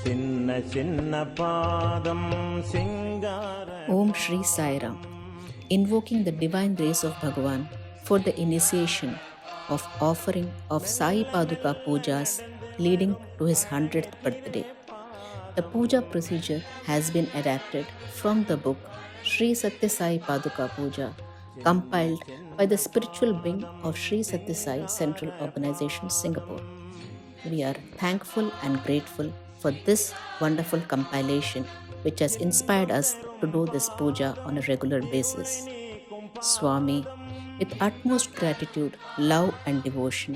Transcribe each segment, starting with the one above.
చిన్న చిన్న పాదం సింగార. Om Shri Sai Ram. Invoking the divine grace of Bhagavan for the initiation of offering of Sai Paduka Pujas leading to his 100th birthday. The puja procedure has been adapted from the book Sri Satya Sai Paduka Puja, compiled by the spiritual wing of Sri Satya Sai Central Organization, Singapore. We are thankful and grateful for this wonderful compilation which has inspired us to do this puja on a regular basis. Swami, with utmost gratitude, love and devotion,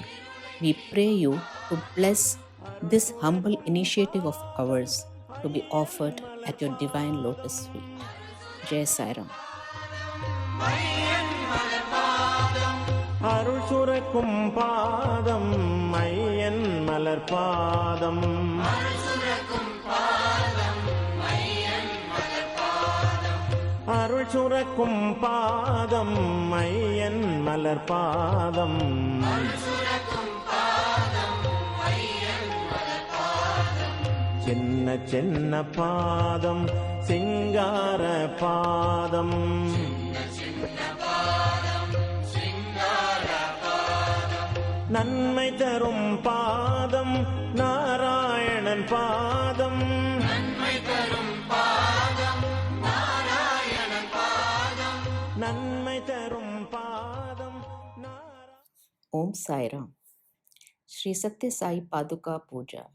we pray you to bless this humble initiative of ours to be offered at your divine lotus feet. Jai Sai Ram. அருள் சுரக்கும் பாதம் ஐயன் மலர் பாதம். அருள் சுரக்கும் பாதம் ஐயன் மலர் பாதம். சின்ன சின்ன பாதம் சிங்கார பாதம். நன்மை தரும் பாதம் நாராயணன் பாதம். நன்மை தரும் பாதம் நாராயணன் பாதம். நன்மை தரும் பாதம். Om Sai Ram. Sri Satya Sai Paduka Puja.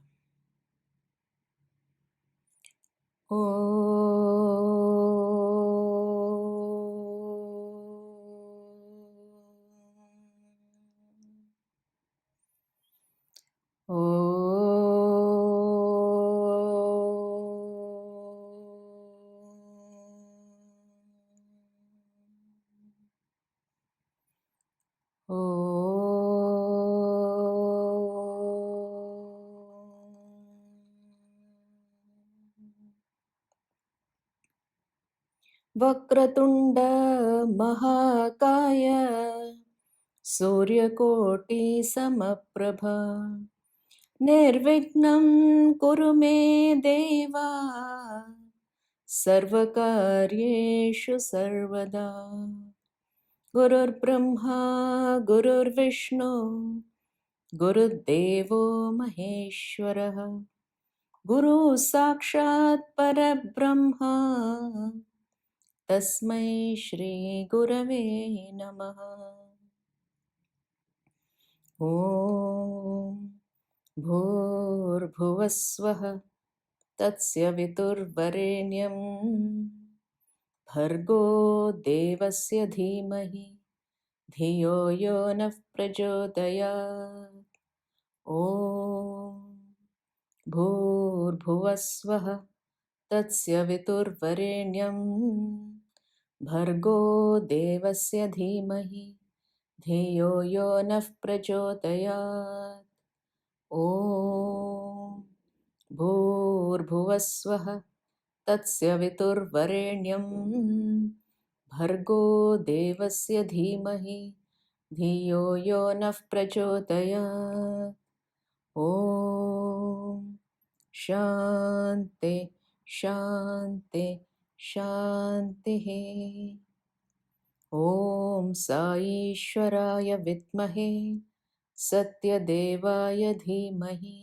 Vakratunda महाकाय सूर्यकोटि समप्रभा निर्विघ्नं कुरु मे देवा सर्वकार्येषु सर्वदा. गुरुर्ब्रह्मा गुरुर्विष्णु गुरुर्देवो महेश्वरः. गुरु साक्षात् परब्रह्मा तस्मै श्री गुरवे नमः. ॐ भूर्भुवस्वः तस्य वितुर्वरेण्यं भर्गो देवस्य धीमहि धियो यो नः प्रचोदयात्. ॐ भूर्भुवस्वः तस्य वितुर्वरेण्यं भर्गो देवस्य धीमहि धियो यो नः प्रचोदयात्. ॐ भूर्भुवस्वः तस्य वितुर्वरेण्यं भर्गो देवस्य धीमहि धियो यो नः प्रचोदयात्. ॐ शान्ति शान्ति शान्तिः. ॐ साईश्वराय विद्महे सत्यदेवाय धीमहि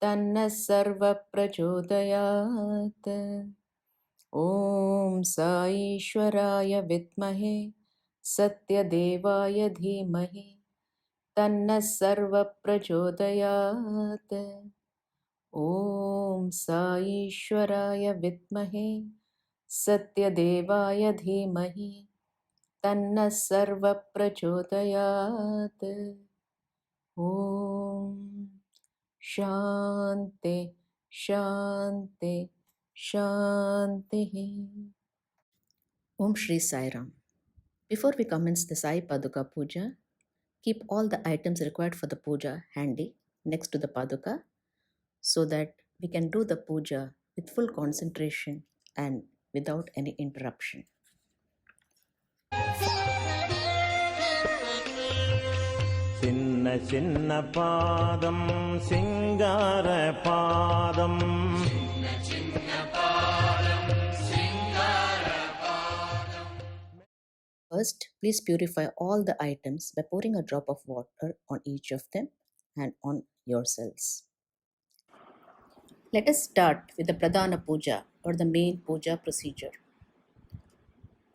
तन्नः सर्वः प्रचोदयात्. ॐ साईश्वराय विद्महे सत्यदेवाय धीमहि तन्नः सर्वः प्रचोदयात्. ॐ साईश्वराय विद्महे सत्यदेवाय धीमहि तन्नः सर्वः प्रचोदयात्. ॐ शान्ति शान्ति शान्तिः. Om Shri Sai Ram. Before we commence the Sai Paduka Puja, keep all the items required for the puja handy next to the Paduka so that we can do the puja with full concentration and without any interruption. చిన్న చిన్న పాదం సింగార పాదం First, please purify all the items by pouring a drop of water on each of them and on yourselves. Let us start with the Pradhana Puja or the main puja procedure.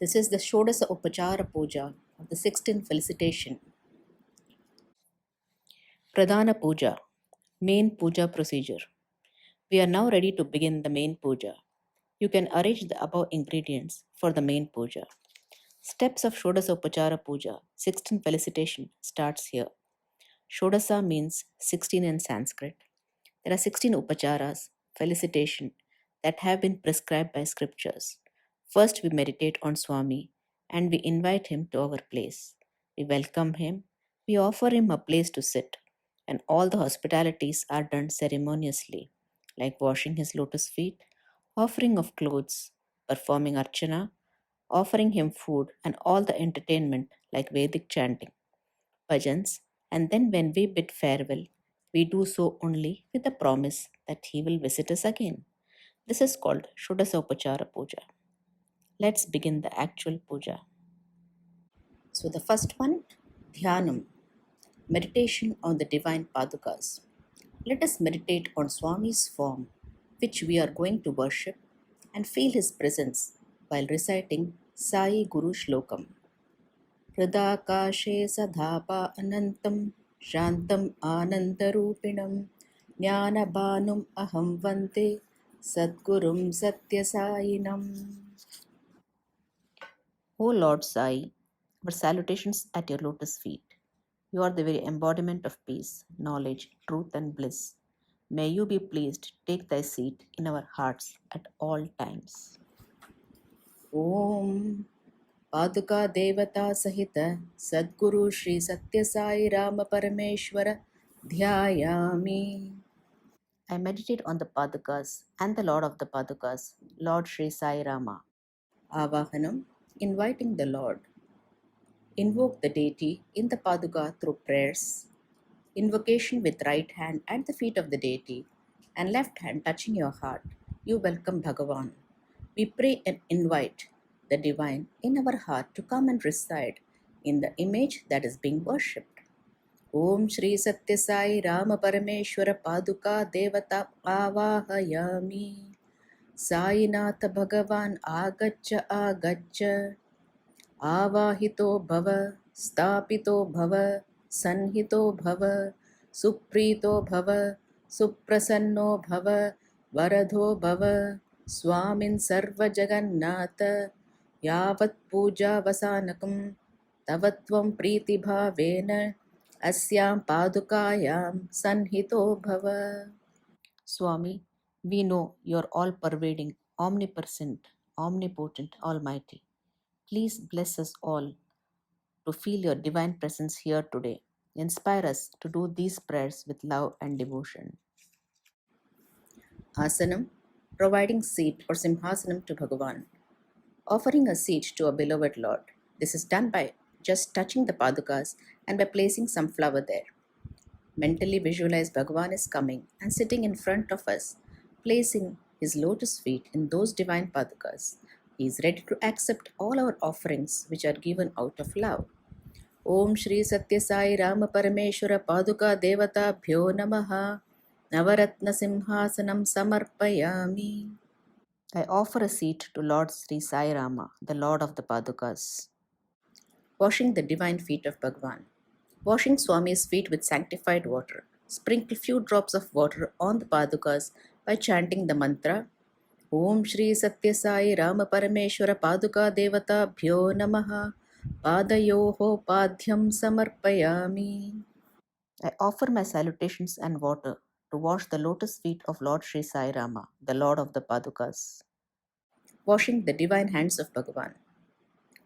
This is the Shodasa Upachara Puja or the 16th felicitation. Pradhana Puja, main puja procedure. We are now ready to begin the main puja. You can arrange the above ingredients for the main puja. Steps of Shodasa Upachara Puja, 16th felicitation starts here. Shodasa means 16 in Sanskrit. There are 16 upacharas, felicitation, that have been prescribed by scriptures. First, we meditate on Swami and we invite him to our place. We welcome him, we offer him a place to sit, and all the hospitalities are done ceremoniously, like washing his lotus feet, offering of clothes, performing archana, offering him food, and all the entertainment like Vedic chanting, bhajans, and then when we bid farewell, we do so only with the promise that he will visit us again. This is called Shodasa Upachara Puja. Let's begin the actual puja. So the first one, Dhyanam, meditation on the divine Padukas. Let us meditate on Swami's form, which we are going to worship, and feel his presence while reciting Sai Guru Shlokam. हृदाकाशे सधापा अनन्तं शान्तम् आनन्दरूपिणं ज्ञानभानुम् अहं वन्दे सद्गुरुं सत्यसायिनम्. O Lord Sai, our salutations at your lotus feet. You are the very embodiment of peace, knowledge, truth, and bliss. May you be pleased to take thy seat in our hearts at all times. Om पादुका देवता सहित सद्गुरु श्री सत्य साई राम परमेश्वर ध्यायामि. I meditate on the Padukas and the Lord of the Padukas, Lord Sri Sai Rama. Avahanam, inviting the Lord. Invoke the deity in the Paduka through prayers. Invocation with right hand at the feet of the deity and left hand touching your heart. You welcome Bhagavan. We pray and invite the divine in our heart to come and reside in the image that is being worshipped. Om Shri Satya Sai Rama Parameshwara Paduka Devata Avahayami. Sainatha Bhagavan Agaccha Agaccha. Avahito Bhava Stapito Bhava Sanhito Bhava Suprito Bhava Suprasanno Bhava Varadho Bhava Swamin Sarva Jagannatha Yavat Puja Vasanakam Tavatvam Priti Bhavena Asyam Padukayam Sanhito Bhava. Swami, we know you are all pervading, omnipresent, omnipotent, almighty. Please bless us all to feel your divine presence here today. Inspire us to do these prayers with love and devotion. Asanam, providing seat or simhasanam to Bhagavan. Offering a seat to a beloved Lord. This is done by just touching the Padukas and by placing some flower there. Mentally visualize Bhagavan is coming and sitting in front of us, placing his lotus feet in those divine Padukas. He is ready to accept all our offerings which are given out of love. Om Shri Satya Sai Rama Parameshwara Paduka Devata Bhyo Namaha Navaratna Simhasanam Samarpayami. I offer a seat to Lord Sri Sai Rama, the Lord of the Padukas. Washing the divine feet of Bhagavan. Washing Swami's feet with sanctified water. Sprinkle few drops of water on the Padukas by chanting the mantra Om Shri Satya Sai Rama Parameshwara Paduka Devata Bhyo Namaha Padayoho Padhyam Samarpayami. I offer my salutations and water to wash the lotus feet of Lord Sri Sai Rama, the Lord of the Padukas. Washing the divine hands of Bhagavan.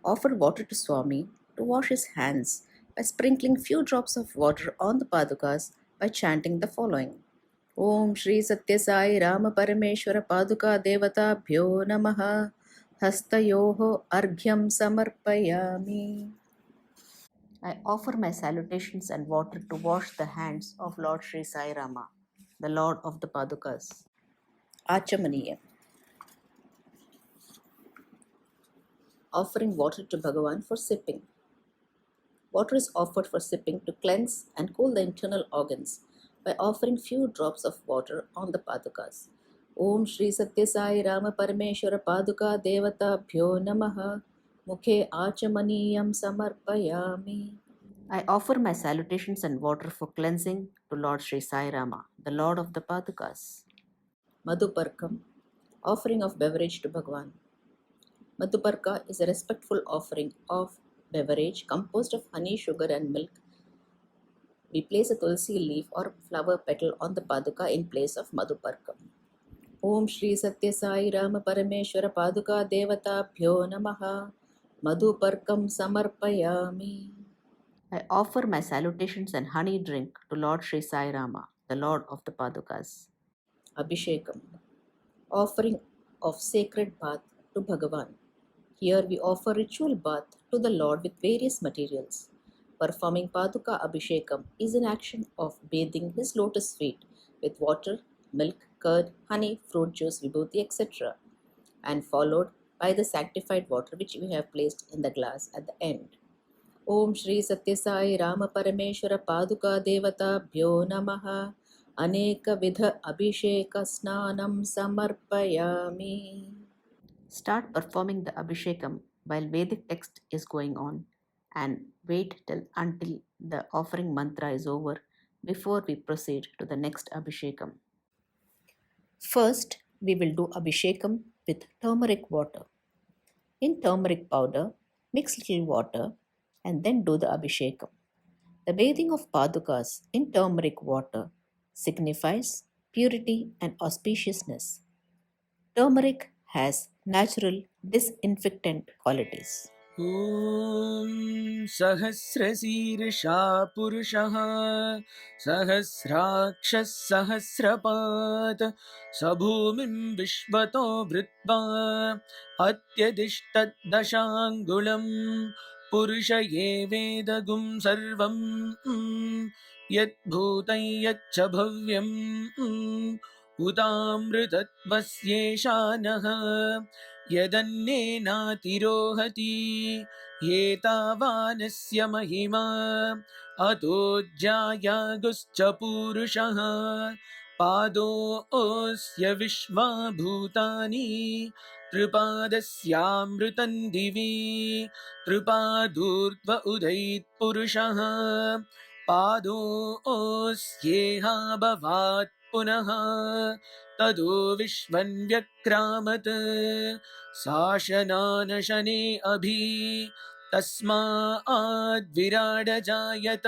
Offer water to Swami to wash his hands by sprinkling few drops of water on the Padukas by chanting the following Om Shri Satya Sai Rama Parameshwara Paduka Devata Bhyo Namaha Hastayoho Arghyam Samarpayami. I offer my salutations and water to wash the hands of Lord Sri Sai Rama, the Lord of the Padukas. Achamaniyam. Offering water to Bhagavan for sipping. Water is offered for sipping to cleanse and cool the internal organs by offering few drops of water on the Padukas. Om Shri Satya Sai Rama Parameshwara Paduka Devatabhyo Namaha Mukhe Achamaniyam Samarpayami. I offer my salutations and water for cleansing to Lord Sri Sai Rama, the Lord of the Padukas. Madhuparkam, offering of beverage to Bhagavan. Madhuparka is a respectful offering of beverage composed of honey, sugar, and milk. We place a tulsi leaf or flower petal on the paduka in place of Madhuparkam. Om Shri Satya Sai Rama Parameshwara Paduka Devatabhyo Namaha Madhuparkam Samarpayami. I offer my salutations and honey drink to Lord Sri Sai Rama, the Lord of the Padukas. Abhishekam, offering of sacred bath to Bhagavan. Here we offer ritual bath to the Lord with various materials. Performing Paduka Abhishekam is an action of bathing his lotus feet with water, milk, curd, honey, fruit juice, vibhuti, etc., and followed by the sanctified water which we have placed in the glass at the end. Om Shri Satya Sai Rama Parameshwara Paduka Devatabhyo Namaha Aneka Vidha Abhisheka Snanam Samarpayami. Start performing the Abhishekam while Vedic text is going on and wait until the offering mantra is over before we proceed to the next Abhishekam. First, we will do Abhishekam with turmeric water. In turmeric powder, mix little water and then do the Abhishekam. The bathing of Padukas in turmeric water signifies purity and auspiciousness. Turmeric has natural disinfectant qualities. ॐ सहस्रशीर्षा पुरुषः सहस्राक्षः सहस्रपात् स भूमिं विश्वतो भृत्वा अत्यतिष्ठद्दशाङ्गुलं पुरुष एवेदगुं सर्वं यद्भूतं यच्च भव्यं उतामृतत्वस्येषानः यदन्नेनातिरोहति एतावानस्य महिमा अतो ज्यायागुश्च पूरुषः पादोऽस्य विश्वाभूतानि त्रिपादस्यामृतं दिवि त्रिपादूर्ध्व उदयित्पुरुषः पादोऽस्येहा भवात् पुनः तदो विश्वन्व्यक्रामत् शासनानशने अभि तस्माद्विराडजायत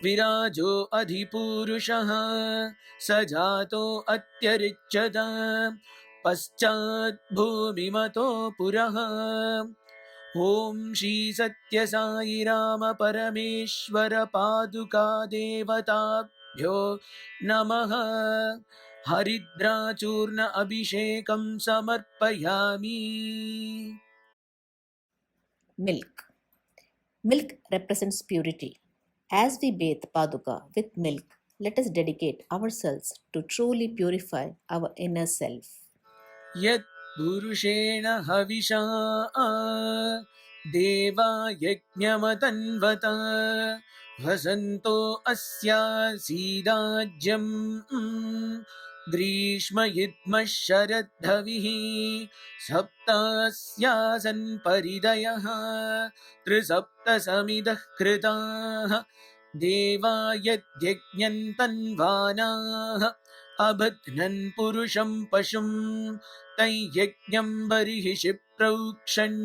विराजो अधिपूरुषः स जातो अत्यरिच्यत पश्चाद्भूमिमतो पुरः ॐ श्री सत्य साई राम परमेश्वर पादुका देवताभ्यो नमः हरिद्राचूर्ण अभिषेकं समर्पयामि. Milk. Milk represents purity. As we bathe Paduka with milk, let us dedicate ourselves to truly purify our inner self. यत् पुरुषेण हविषा देवा यज्ञमतन्वत वसन्तो अस्यासीदाज्यं ग्रीष्मयुग्मः शरद्धविः सप्तास्यासन् परिदयः त्रिसप्तसमिदः कृताः देवा यद्यज्ञं तन्वानाः अबध्नन् पुरुषं पशुं तैयज्ञं बर्हिषि प्रोक्षन्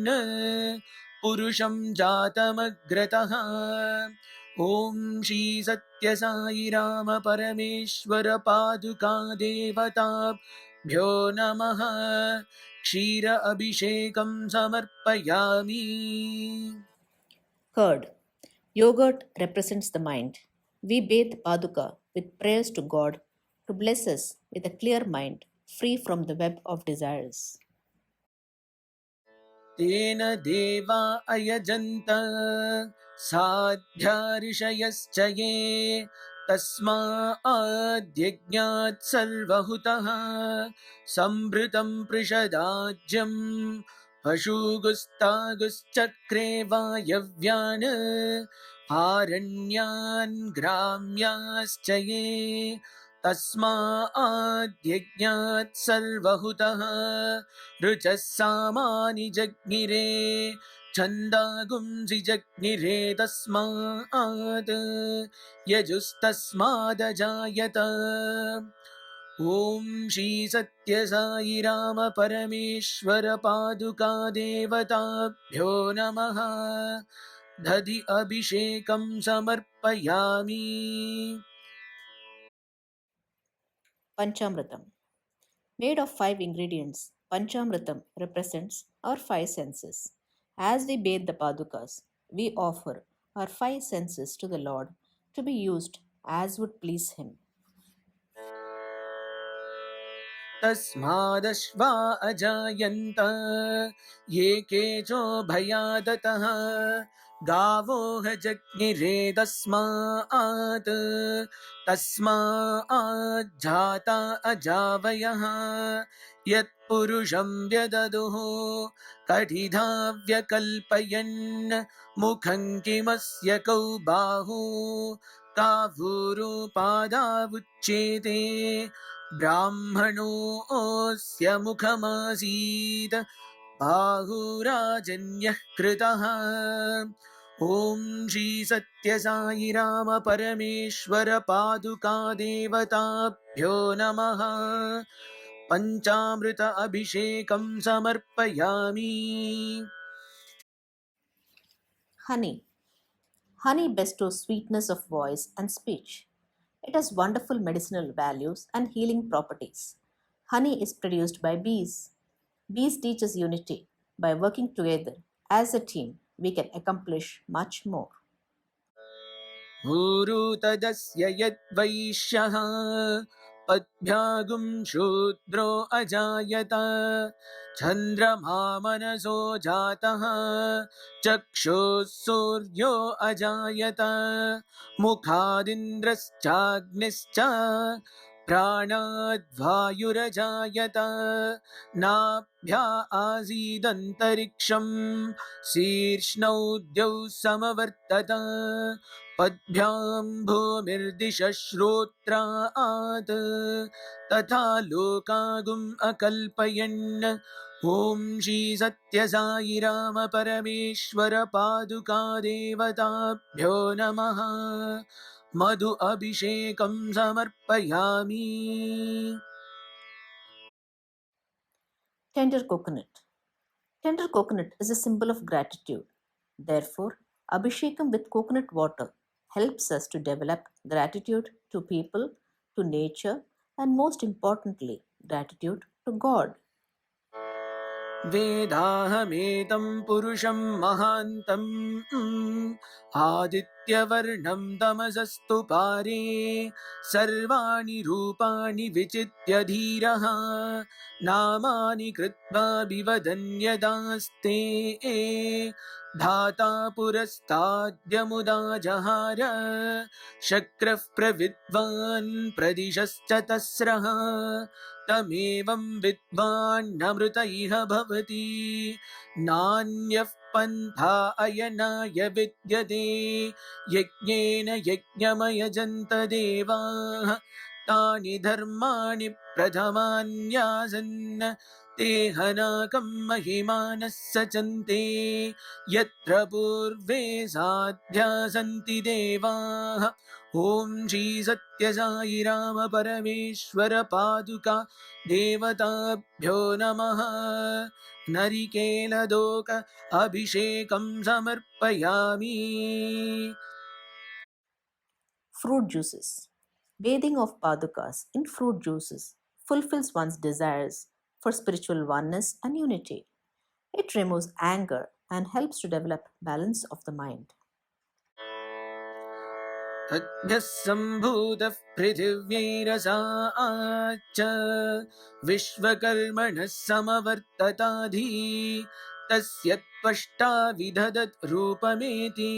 पुरुषं जातमग्रतः. ॐ श्री सत्य साई राम परमेश्वर पादुका देवताभ्यो नमः. क्षीर अभिषेकं समर्पयामि. Curd. Yogurt represents the mind. We bathe Paduka with prayers to God to bless us with a clear mind, free from the web of desires. तेन देवा अयजन्त साध्या ऋषयश्च ये तस्माद्यज्ञात् सर्वहुतः सम्भृतं पृषदाज्यं पशुगुस्तागुश्चक्रे वायव्यान् आरण्यान् ग्राम्याश्च ये तस्माद्यज्ञात् सर्वहुतः ऋचः सामानि जज्ञिरे छन्दागुंसि जज्ञिरे तस्मात् यजुस्तस्मादजायत। ॐ श्री सत्य साई राम परमेश्वर पादुका देवताभ्यो नमः। दधि अभिषेकं समर्पयामि। Panchamritam. Made of 5 ingredients, Panchamritam represents our 5 senses. As we bathe the Padukas, we offer our 5 senses to the Lord to be used as would please Him. तस्मादश्वा अजायन्त ये केचो भयादतः गावो ह जज्ञिरे तस्मात् तस्माज्जाता अजावयः यत्पुरुषं व्यददुः कटिधा व्यकल्पयन् मुखं किमस्य कौ बाहु कावूरुपादावुच्येते ब्राह्मणोऽस्य मुखमासीत् बाहुराजन्यः कृतः। ॐ श्री सत्य साई राम परमेश्वर पादुका देवताभ्यो नमः। पंचामृत अभिषेकं समर्पयामि। Honey. Honey bestows sweetness of voice and speech. It has wonderful medicinal values and healing properties. Honey is produced by bees. Bees teach us unity. By working together as a team, we can accomplish much more. ऊरु तदस्य यद्वैश्यः पद्भ्यागुं शूद्रो अजायत चन्द्रमा मनसो जातः चक्षुः सूर्यो अजायत मुखादिन्द्रश्चाग्निश्च प्राणाद्वायुरजायत नाभ्या आसीदन्तरिक्षं शीर्ष्णौ द्यौः समवर्तत पद्भ्यां भूमिर्दिशः श्रोत्रात् तथा लोकागुम् अकल्पयन्। ॐ श्री सत्य साई राम परमेश्वर पादुका देवताभ्यो नमः। मधु अभिषेकं समर्पयामि। Tender coconut. Tender coconut is a symbol of gratitude. Therefore, Abhishekam with coconut water helps us to develop gratitude to people, to nature, and most importantly, gratitude to God. वेदाहमेतं पुरुषं महान्तम् आदित्यवर्णं तमसस्तु पारे सर्वाणि रूपाणि विचित्य धीरः नामानि कृत्वा विवदन्यदास्ते धाता पुरस्ताद्यमुदा जहार शक्रः प्रविद्वान् प्रदिशश्च तस्रः तमेवं विद्वान् नमृत इह भवति नान्यः पन्था अयनाय विद्यते यज्ञेन यज्ञमयजन्त देवाः तानि धर्माणि प्रथमान्यासन् ते हनाकं महिमानः सचन्ते यत्र पूर्वे साध्या सन्ति देवाः। ॐ श्री सत्य साई राम परमेश्वर पादुका देवताभ्यो नमः। नरिकेलदोक अभिषेकं समर्पयामि। Fruit juices. Bathing of Padukas in fruit juices fulfills one's desires for spiritual oneness and unity. It removes anger and helps to develop balance of the mind. तद्भ्यः सम्भूतः पृथिव्यैरसाच्च विश्वकर्मणः समवर्तताधि तस्य त्वष्टा विदधत् रूपमेति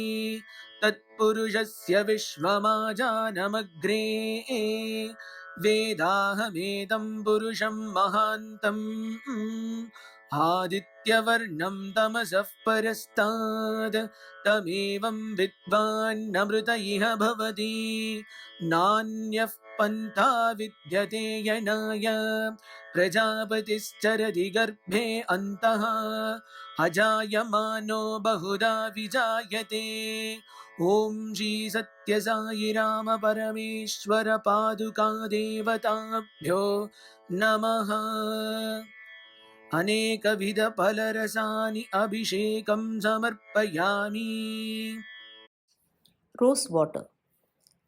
तत्पुरुषस्य विश्वमाजानमग्रे वेदाहमेदं पुरुषं महान्तम् आदित्यवर्णं तमसः परस्तात् तमेवं विद्वान्नमृत इह भवति नान्यः पन्था विद्यते यणाय प्रजापतिश्चरति गर्भे अन्तः अजायमानो बहुधा विजायते ॐ श्री सत्य साई राम परमेश्वर पादुका देवताभ्यो नमः। अनेकविध फलरसानि अभिषेकं समर्पयामि। Rose water.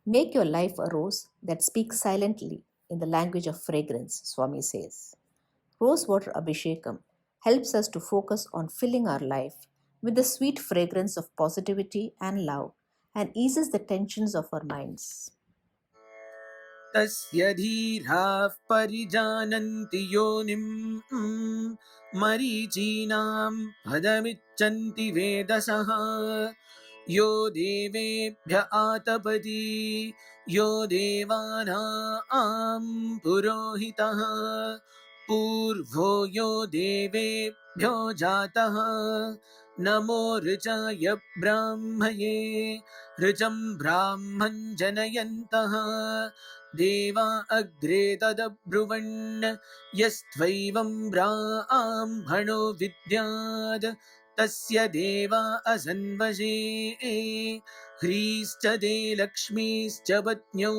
Make your life a rose that speaks silently in the language of fragrance, Swami says. Rose water Abhishekam helps us to focus on filling our life with the sweet fragrance of positivity and love and eases the tensions of our minds. तस्य धीराः परिजानन्ति योनिं मरीचीनां पदमिच्छन्ति वेदसः यो देवेभ्य आतपति यो देवानां पुरोहितः पूर्वो यो देवेभ्यो जातः नमो ऋचाय ब्राह्मये ऋचं ब्राह्मं जनयन्तः देवा अग्रे तदब्रुवन् यस्त्वैवं ब्राह्मणो विद्यात् तस्य देवा असन्वशे ह्रीश्च ते लक्ष्मीश्च पत्न्यौ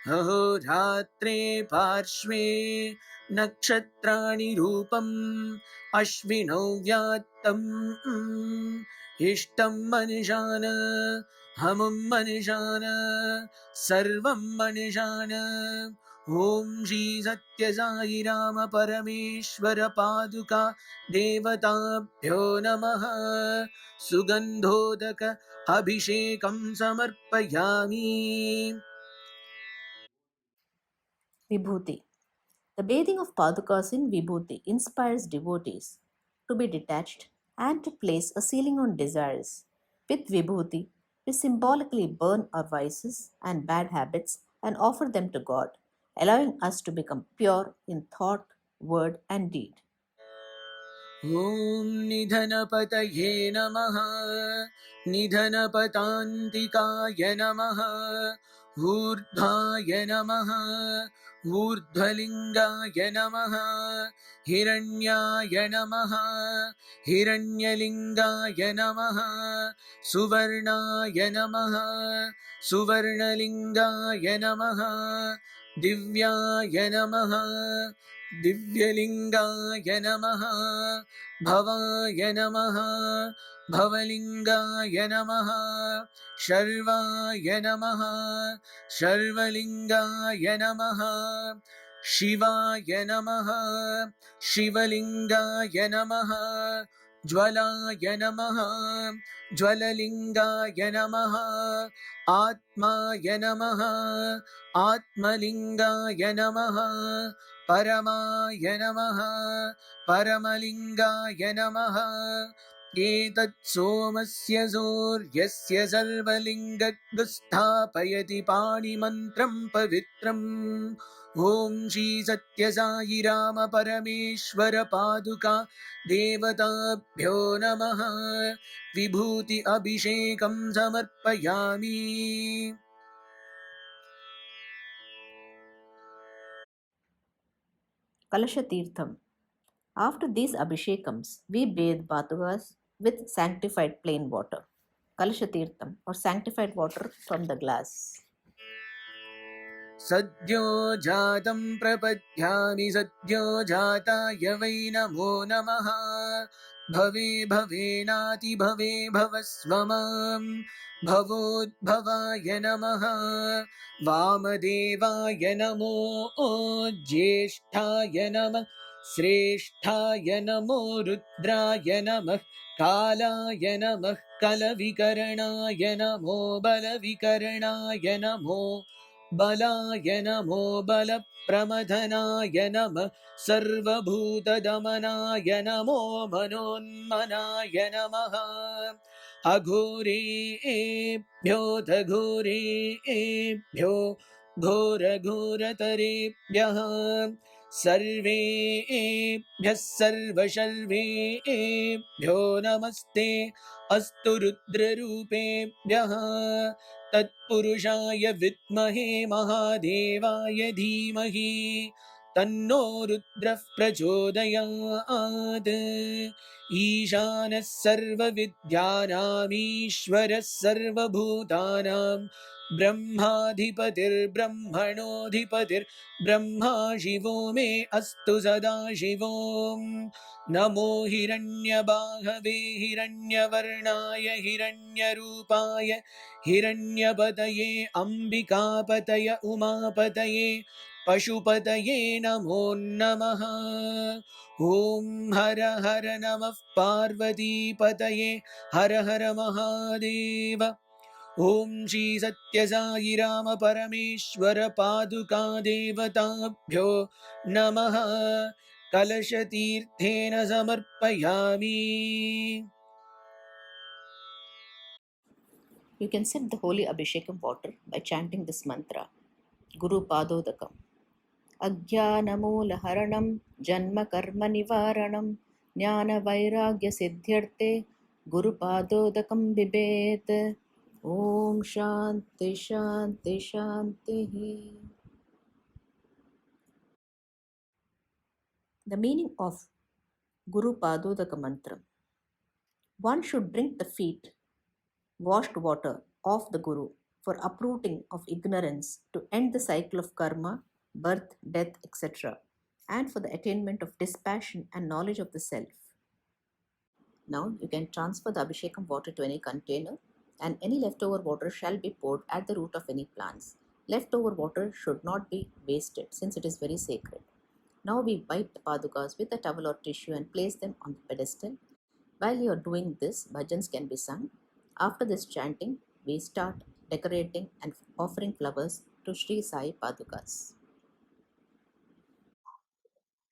अहोरात्रे पार्श्वे नक्षत्राणि रूपम् अश्विनौ व्यात्तम् इष्टं मनिषान हमुं मनिषान सर्वं मनिषान। ॐ श्री सत्य साई राम परमेश्वर पादुका देवताभ्यो नमः। सुगन्धोदक अभिषेकं समर्पयामि। Vibhuti. The bathing of Padukas in Vibhuti inspires devotees to be detached and to place a ceiling on desires. With Vibhuti, we symbolically burn our vices and bad habits and offer them to God, allowing us to become pure in thought, word, and deed. ॐ निधनपतये नमः निधनपतान्तिकाय नमः ऊर्ध्वाय नमः ऊर्ध्वलिङ्गाय नमः हिरण्याय नमः हिरण्यलिङ्गाय नमः सुवर्णाय नमः सुवर्णलिङ्गाय नमः दिव्याय नमः दिव्यलिङ्गाय नमः भवाय नमः भवलिङ्गाय नमः शर्वाय नमः शर्वलिङ्गाय नमः शिवाय नमः शिवलिङ्गाय नमः ज्वलाय नमः ज्वललिङ्गाय नमः आत्माय नमः आत्मलिङ्गाय नमः परमाय नमः परमलिङ्गाय नमः एतत् सोमस्य सूर्यस्य सर्वलिङ्गस्थापयति पाणिमन्त्रं पवित्रम् ॐ श्री सत्य साई राम परमेश्वर पादुका देवताभ्यो नमः। विभूति अभिषेकं समर्पयामि। Kalasha Tirtham. After these abhishekams, we bathe Padukas with sanctified plain water. Kalasha Tirtham, or sanctified water from the glass. सद्यो जातं प्रपद्यामि सद्यो जाताय वै नमो नमः भवे भवेनाति भवे भवस्व मां भवोद्भवाय नमः वामदेवाय नमो ज्येष्ठाय नमः श्रेष्ठाय नमो रुद्राय नमः कालाय नमः कलविकरणाय नमो बलविकरणाय नमो बलाय नमो बलप्रमथनाय नमः सर्वभूतदमनाय नमो मनोन्मनाय नमः अघोरेभ्योऽथ घोरेभ्यो घोरघोरतरेभ्यः सर्वेभ्यः सर्वशर्वेभ्यो नमस्ते अस्तु रुद्ररूपेभ्यः तत्पुरुषाय विद्महे महादेवाय धीमहि तन्नो रुद्रः प्रचोदयात् ईशानः सर्वविद्यानामीश्वरः सर्वभूतानां ब्रह्माधिपतिर्ब्रह्मणोऽधिपतिर्ब्रह्मा शिवो मे अस्तु सदा शिवो नमो हिरण्यबाहवे हिरण्यवर्णाय हिरण्यरूपाय हिरण्यपतये अम्बिकापतय उमापतये पशुपतये नमो नमः ॐ हर हर नमः पार्वतीपतये हर हर महादेव ॐ श्री सत्यसाई राम परमेश्वर पादुका देवताभ्यो नमः कलशतीर्थेन समर्पयामि You can sip the holy Abhishekam water by chanting this mantra. Guru Padodakam. अज्ञानमूलहरणं जन्मकर्मनिवारणं ज्ञानवैराग्यसिद्ध्यर्थे गुरुपादोदकं बिबेत् ॐ शान्ति शान्ति शान्तिः. The meaning of Guru Padodaka mantra. One should drink the feet, washed water of the Guru for uprooting of ignorance to end the cycle of karma, birth, death, etc., and for the attainment of dispassion and knowledge of the self. Now you can transfer the Abhishekam water to any container, and any leftover water shall be poured at the root of any plants. Leftover water should not be wasted since it is very sacred. Now we wipe the padukas with a towel or tissue and place them on the pedestal. While you are doing this, bhajans can be sung. After this chanting, we start decorating and offering flowers to Sri Sai Padukas.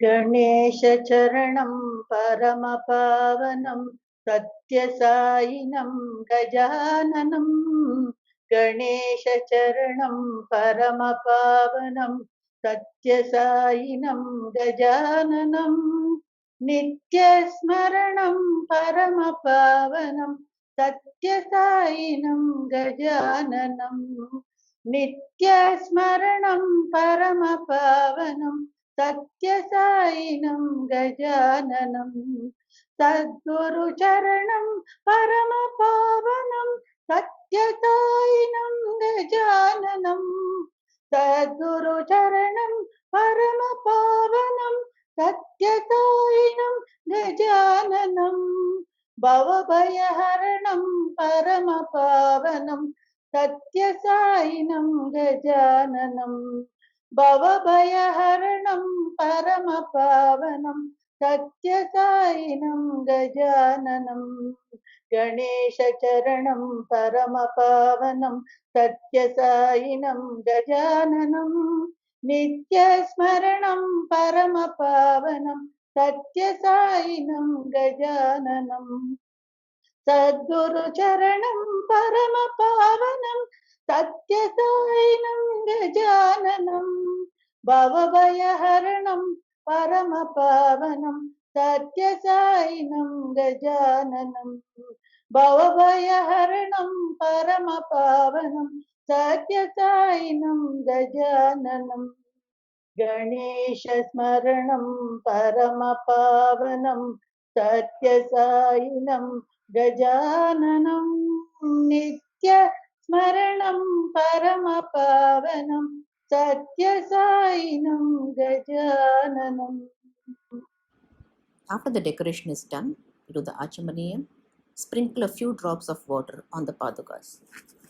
गणेशचरणं परमपावनं सत्यसायिनं गजाननं गणेशचरणं परमपावनं सत्यसायिनं गजाननं नित्यस्मरणं परमपावनं सत्यसायिनं गजाननं नित्यस्मरणं परमपावनं सत्यसायिनं गजाननं सद्गुरुचरणं परमपावनं सत्यसायिनं गजाननं सद्गुरुचरणं परमपावनं सत्यसायिनं गजाननं भवभयहरणं परमपावनं सत्यसायिनं गजाननं भवभयहरणं परमपावनं सत्यसायिनं गजाननं गणेशचरणं परमपावनं सत्यसायिनं गजाननं नित्यस्मरणं परमपावनं सत्यसायिनं गजाननं सद्गुरुचरणं परमपावनं सत्यसायिनं गजाननं भवभयहरणं परमपावनं सत्यसायिनं गजाननं भवभयहरणं परमपावनं सत्यसायिनं गजाननं गणेशस्मरणं परमपावनं सत्यसायिनं गजाननं नित्यस्मरणं परमपावनं सत्यसायिनं गजाननं. After the decoration is done, you do the Achamaniyam. Sprinkle a few drops of water on the padukas.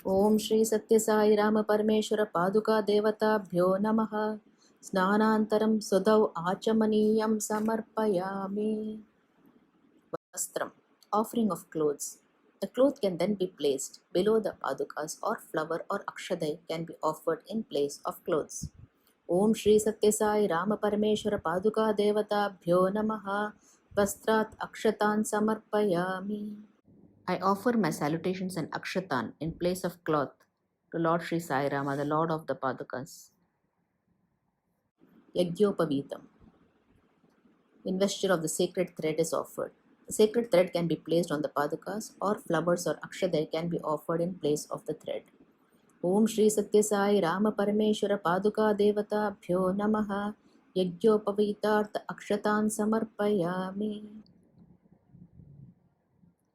Om Shri Satya Sai Rama Parameshwara Paduka Devatabhyo Namaha. Snanantaram Sudhav Achamaniyam Samarpayami. Vastram, offering of clothes. The cloth can then be placed below the padukas, or flower or akshadai can be offered in place of clothes. Om Shri Satya Sai Rama Parameshwara Paduka Devatabhyo Namaha. Vastrat Akshatan Samarpayami. I offer my salutations and akshatan in place of cloth to Lord Sri Sai Rama, the Lord of the Padukas. Yagyopavitam. Investure of the sacred thread is offered. The sacred thread can be placed on the padukas, or flowers or akshadai can be offered in place of the thread. Om Shri Satya Sai Rama Parameshwara Paduka Devatabhyo Namaha. Yagyopavitartha Akshatan Samarpayami.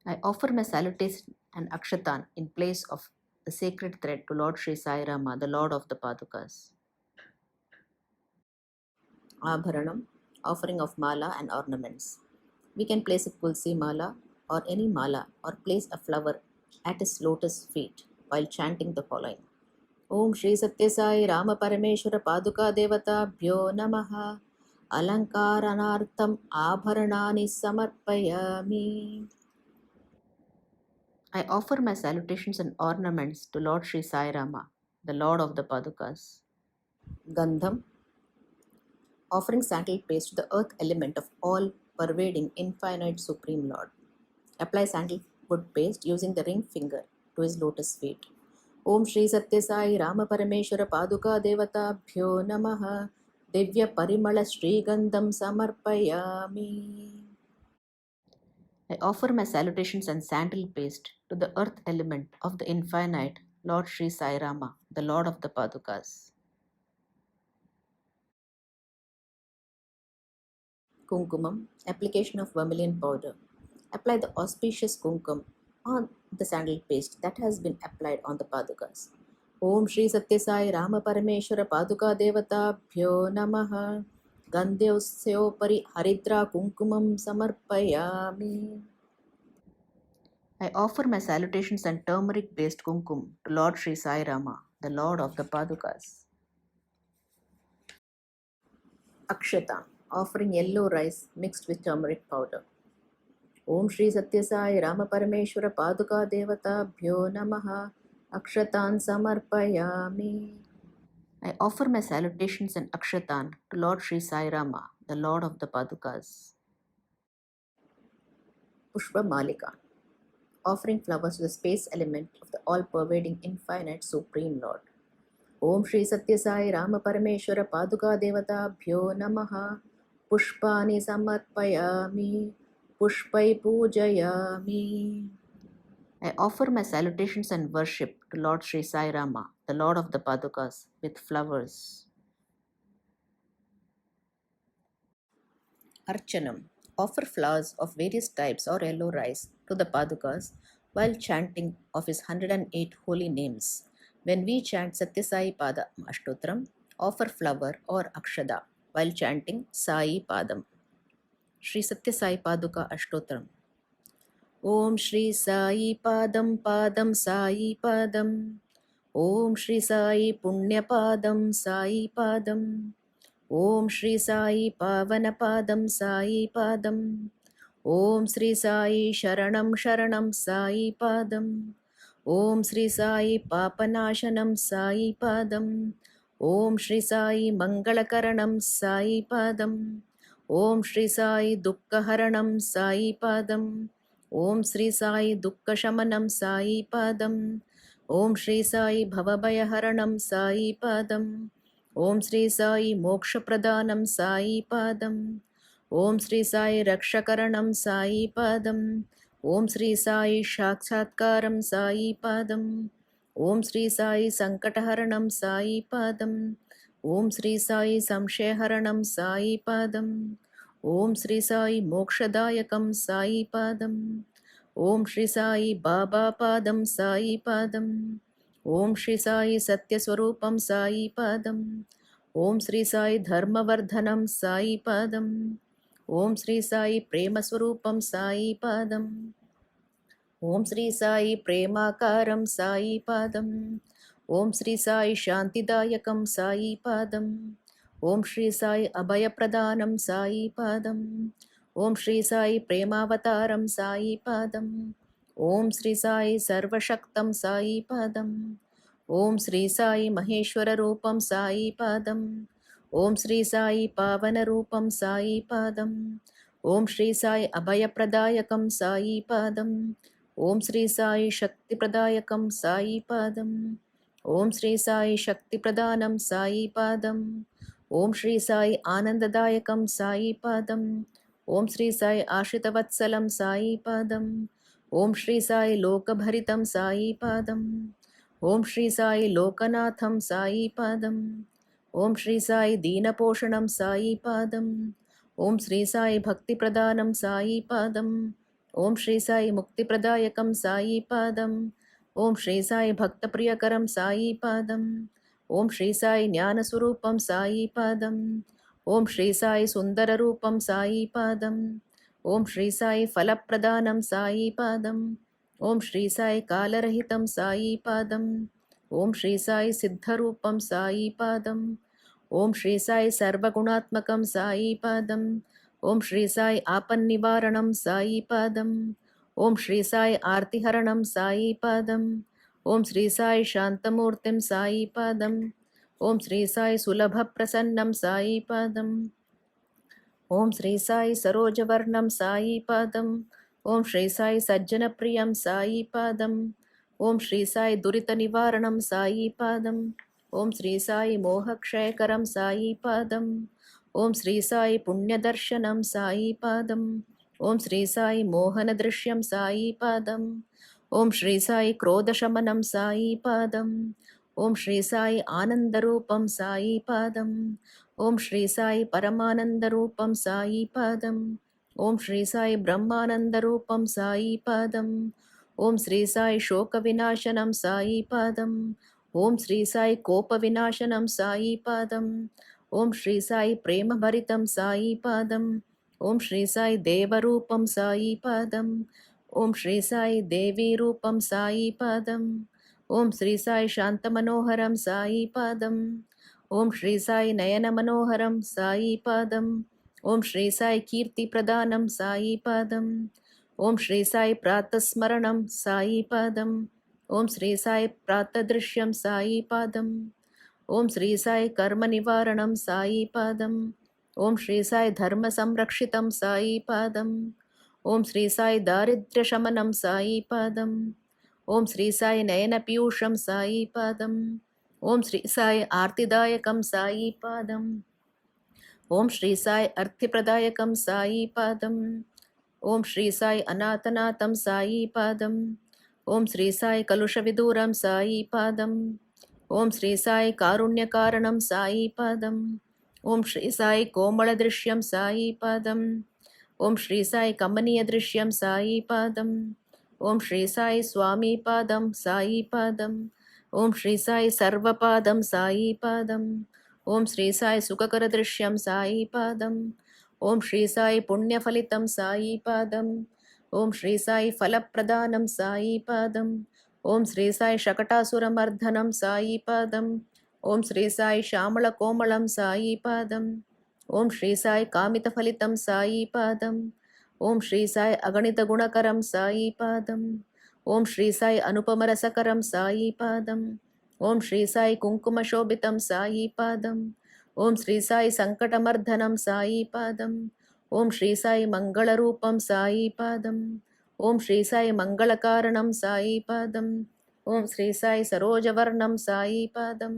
I offer my salutation and akshatan in place of the sacred thread to Lord Sri Sai Rama, the Lord of the Padukas. Abharanam, offering of mala and ornaments. We can place a tulsi mala or any mala, or place a flower at his lotus feet while chanting the following. Om Shri Satya Sai Rama Parameshwara Paduka Devatabhyo Namaha. Alankaranartham Abharanani Samarpayami. I offer my salutations and ornaments to Lord Sri Sai Rama, the Lord of the Padukas. Gandham, offering sandal paste to the earth element of all pervading infinite Supreme Lord. Apply sandalwood paste using the ring finger to his lotus feet. Om Shri Satya Sai Rama Parameshwara Paduka Devatabhyo Namaha. Divya Parimala Sri Gandham Samarpayami. I offer my salutations and sandal paste to the earth element of the infinite Lord Sri Sai Rama, the Lord of the Padukas. Kunkumam, application of vermilion powder. Apply the auspicious kumkum on the sandal paste that has been applied on the padukas. Om Shri Satya Sai Rama Parameshwara Paduka Devatabhyo Namaha. Gandhyosayopari Haridra Kunkumam Samarpayami. I offer my salutations and turmeric based kumkum to Lord Sri Sai Rama, the Lord of the Padukas. Akshata, offering yellow rice mixed with turmeric powder. Om Shri Satya Sai Rama Parameshwara Paduka Devatabhyo Namaha. Akshatan Samarpayami. I offer my salutations and akshatan to Lord Sri Sai Rama, the Lord of the Padukas. Pushpa Malika, offering flowers to the space element of the all-pervading infinite Supreme Lord. Om Shri Satya Sai Rama Parameshwara Paduka Devatabhyo Namaha. Pushpani Samarpayami. Pushpai Pujayami. I offer my salutations and worship to Lord Sri Sai Rama, the Lord of the Padukas, with flowers. Archanam, offer flowers of various types or yellow rice to the Padukas while chanting of his 108 holy names. When we chant Satya Sai Pada Ashtotram, offer flower or akshada while chanting Sai Padam. Shri Satya Sai Paduka Ashtotram. Om Shri Sai Padam Padam Sai Padam. Om Shri Sai Punya Padam Sai Padam. Om Shri Sai Pavana Padam Sai Padam. Om Shri Sai Sharanam Sharanam Sai Padam. Om Shri Sai Papanashanam Sai Padam. Om Shri Sai Mangalakaranam Sai Padam. Om Shri Sai Dukkaharanam Sai Padam. Om Shri Sai Dukkashamanam Sai Padam. Om Shri Sai Bhavabhayaharanam Sai Padam. Om Shri Sai Mokshapradanam Sai Padam. Om Shri Sai Rakshakaranam Sai Padam. Om Shri Sai Shakshatkaram Sai Padam. Om Shri Sai Sankataharanam Sai Padam. Om Shri Sai Samshaharanam Sai Padam. Om Shri Sai Mokshadayakam Sai Padam. Om Shri Sai Baba Padam Sai Padam. Om Shri Sai Satyaswarupam Sai Padam. Om Shri Sai Dharmavardhanam Sai Padam. Om Shri Sai Premaswarupam Sai Padam. Om Shri Sai Premakaram Sai Padam. Om Shri Sai Shantidayakam Sai Padam. Om Shri Sai Abhayapradanam Sai Padam. Om Shri Sai Premavataram Sai Padam. ఓం శ్రీ సాయి సర్వశక్తం సాయి పాదం. ఓం శ్రీ సాయి మహేశ్వర రూపం సాయి పాదం. ఓం శ్రీ సాయి పావన రూపం సాయి పాదం. ఓం శ్రీ సాయి అభయప్రదాయకం సాయి పాదం. ఓం శ్రీ సాయి శక్తిప్రదాయకం సాయి పాదం. ఓం శ్రీ సాయి శక్తి ప్రదానం సాయి పాదం. ఓం శ్రీ సాయి ఆనందదాయకం సాయి పాదం. ఓం శ్రీ సాయి ఆశ్రితవత్సలం సాయి పాదం. ఓం శ్రీ సాయి లోకభరితం సాయి పాదం. ఓం శ్రీ సాయి లోకనాథం సాయి పాదం. ఓం శ్రీ సాయి దీనపోషణం సాయి పాదం. ఓం శ్రీ సాయి భక్తి ప్రదానం సాయి పాదం. ఓం శ్రీ సాయి ముక్తిప్రదాయకం సాయి పాదం. ఓం శ్రీ సాయి భక్తప్రియకరం సాయి పాదం. ఓం శ్రీ సాయి జ్ఞానస్వరూపం సాయి పాదం. ఓం శ్రీ సాయి సుందరరూపం సాయి పాదం. ఓం శ్రీ సాయి ఫలప్రదానం సాయి పాదం. ఓం శ్రీ సాయి కాలరహితం సాయి పాదం. ఓం శ్రీ సాయి సిద్ధరూపం సాయి పాదం. ఓం శ్రీ సాయి సర్వగుణాత్మకం సాయి పాదం. ఓం శ్రీ సాయి ఆపన్నివారణం సాయి పాదం. ఓం శ్రీ సాయి ఆర్తిహరణం సాయి పాదం. ఓం శ్రీ సాయి శాంతమూర్తిం సాయి పాదం. ఓం శ్రీ సాయి సులభ ప్రసన్నం సాయి పాదం. ఓం శ్రీ సాయి సరోజవర్ణం సాయి పాదం. ఓం శ్రీ సాయి సజ్జనప్రియం సాయి పాదం. ఓం శ్రీ సాయి దురిత నివారణం సాయి పాదం. ఓం శ్రీ సాయి మోహక్షయకరం సాయి పాదం. ఓం శ్రీ సాయి పుణ్యదర్శనం సాయి పాదం. ఓం శ్రీ సాయి మోహన దృశ్యం సాయి పాదం. ఓం శ్రీ సాయి క్రోధశమనం సాయి పాదం. ఓం శ్రీ సాయి ఆనందరూపం సాయి పాదం. ఓం శ్రీ సాయి పరమానందరూపం సాయి పాదం. ఓం శ్రీ సాయి బ్రహ్మానందరూపం సాయి పాదం. ఓం శ్రీ సాయి శోక వినాశనం సాయి పాదం. ఓం శ్రీ సాయి కోప వినాశనం సాయి పాదం. ఓం శ్రీ సాయి ప్రేమభరితం సాయి పాదం. ఓం శ్రీ సాయి దేవరూపం సాయి పాదం. ఓం శ్రీ సాయి దేవీ రూపం సాయి పాదం. ఓం శ్రీ సాయి శాంతమనోహరం సాయి పాదం. ఓం శ్రీ సాయి నయన మనోహరం సాయి పాదం. ఓం శ్రీ సాయి కీర్తి ప్రదానం సాయి పాదం. ఓం శ్రీ సాయి ప్రాతస్మరణం సాయి పాదం. ఓం శ్రీ సాయి ప్రాతదృశ్యం సాయి పాదం. ఓం శ్రీ సాయి కర్మ నివారణం సాయి పాదం. ఓం శ్రీ సాయి ధర్మ సంరక్షితం సాయి పాదం. ఓం శ్రీ సాయి దారిద్ర్య శమనం సాయి పాదం. ఓం శ్రీ సాయి నయన పీయూషం సాయి పాదం. ఓం శ్రీ సాయి ఆర్తిదాయకం సాయి పాదం. ఓం శ్రీ సాయి అర్థిప్రదాయకం సాయి పాదం. ఓం శ్రీ సాయి అనాథనాథం సాయి పాదం. ఓం శ్రీ సాయి కలుష విదూరం సాయి పాదం. ఓం శ్రీ సాయి కారుణ్యకారణం సాయి పాదం. ఓం శ్రీ సాయి కోమళ దృశ్యం సాయి పాదం. ఓం శ్రీ సాయి కమనీయ దృశ్యం సాయి పాదం. ఓం శ్రీ సాయి స్వామి పాదం సాయి పాదం. ఓం శ్రీ సాయి సర్వపాదం సాయి పాదం. ఓం శ్రీ సాయి సుఖకర దృశ్యం సాయి పాదం. ఓం శ్రీ సాయి పుణ్యఫలితం సాయి పాదం. ఓం శ్రీ సాయి ఫలప్రదానం సాయి పాదం. ఓం శ్రీ సాయి శకటాసురమర్దనం సాయి పాదం. ఓం శ్రీ సాయి శ్యామళ కోమళం సాయి పాదం. ఓం శ్రీ సాయి కామిత ఫలితం సాయి పాదం. ఓం శ్రీ సాయి అగణిత గుణకరం సాయి పాదం. ఓం శ్రీ సాయి అనుపమరసకరం సాయి పాదం. ఓం శ్రీ సాయి కుంకుమ శోభితం సాయి పాదం. ఓం శ్రీ సాయి సంకటమర్దనం సాయి పాదం. ఓం శ్రీ సాయి మంగళరూపం సాయి పాదం. ఓం శ్రీ సాయి మంగళకారణం సాయి పాదం. ఓం శ్రీ సాయి సరోజవర్ణం సాయి పాదం.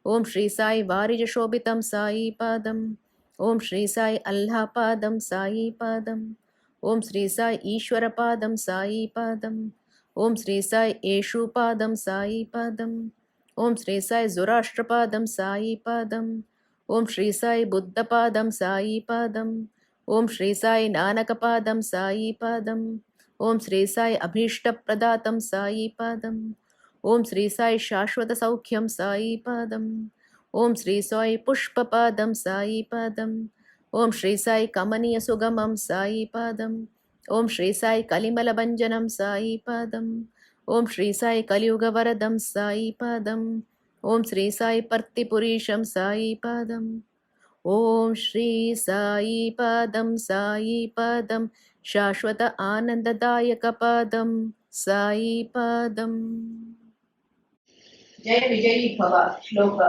ఓం శ్రీ సాయి వారిజ శోభితం సాయి పాదం. ఓం శ్రీ సాయి అల్లాపాదం సాయి పాదం. ఓం శ్రీ సాయి ఈశ్వరపాదం సాయి పాదం. ఓం శ్రీ సాయి ఏషుపాదం సాయి పాదం. ఓం శ్రీ సాయి జురాష్ట్రపాదం సాయి పాదం. ఓం శ్రీ సాయి బుద్ధపాదం సాయి పాదం. ఓం శ్రీ సాయి నానకపాదం సాయి పాదం. ఓం శ్రీ సాయి అభీష్టప్రదాతం సాయి పాదం. ఓం శ్రీ సాయి శాశ్వత సౌఖ్యం సాయి పాదం. ఓం శ్రీ సాయి పుష్పపాదం సాయి పాదం. ఓం శ్రీ సాయి కమనీయ సుగమం సాయి పాదం. ఓం శ్రీ సాయి కలిమల భంజనం సాయి పాదం. ఓం శ్రీ సాయి కలియుగ వరదం సాయి పాదం. ఓం శ్రీ సాయి పర్తిపురీషం సాయి పాదం. ॐ श्री साई पदं शाश्वत आनन्ददायकपदं साई पदम्. Jai Vijayi Bhava Shloka.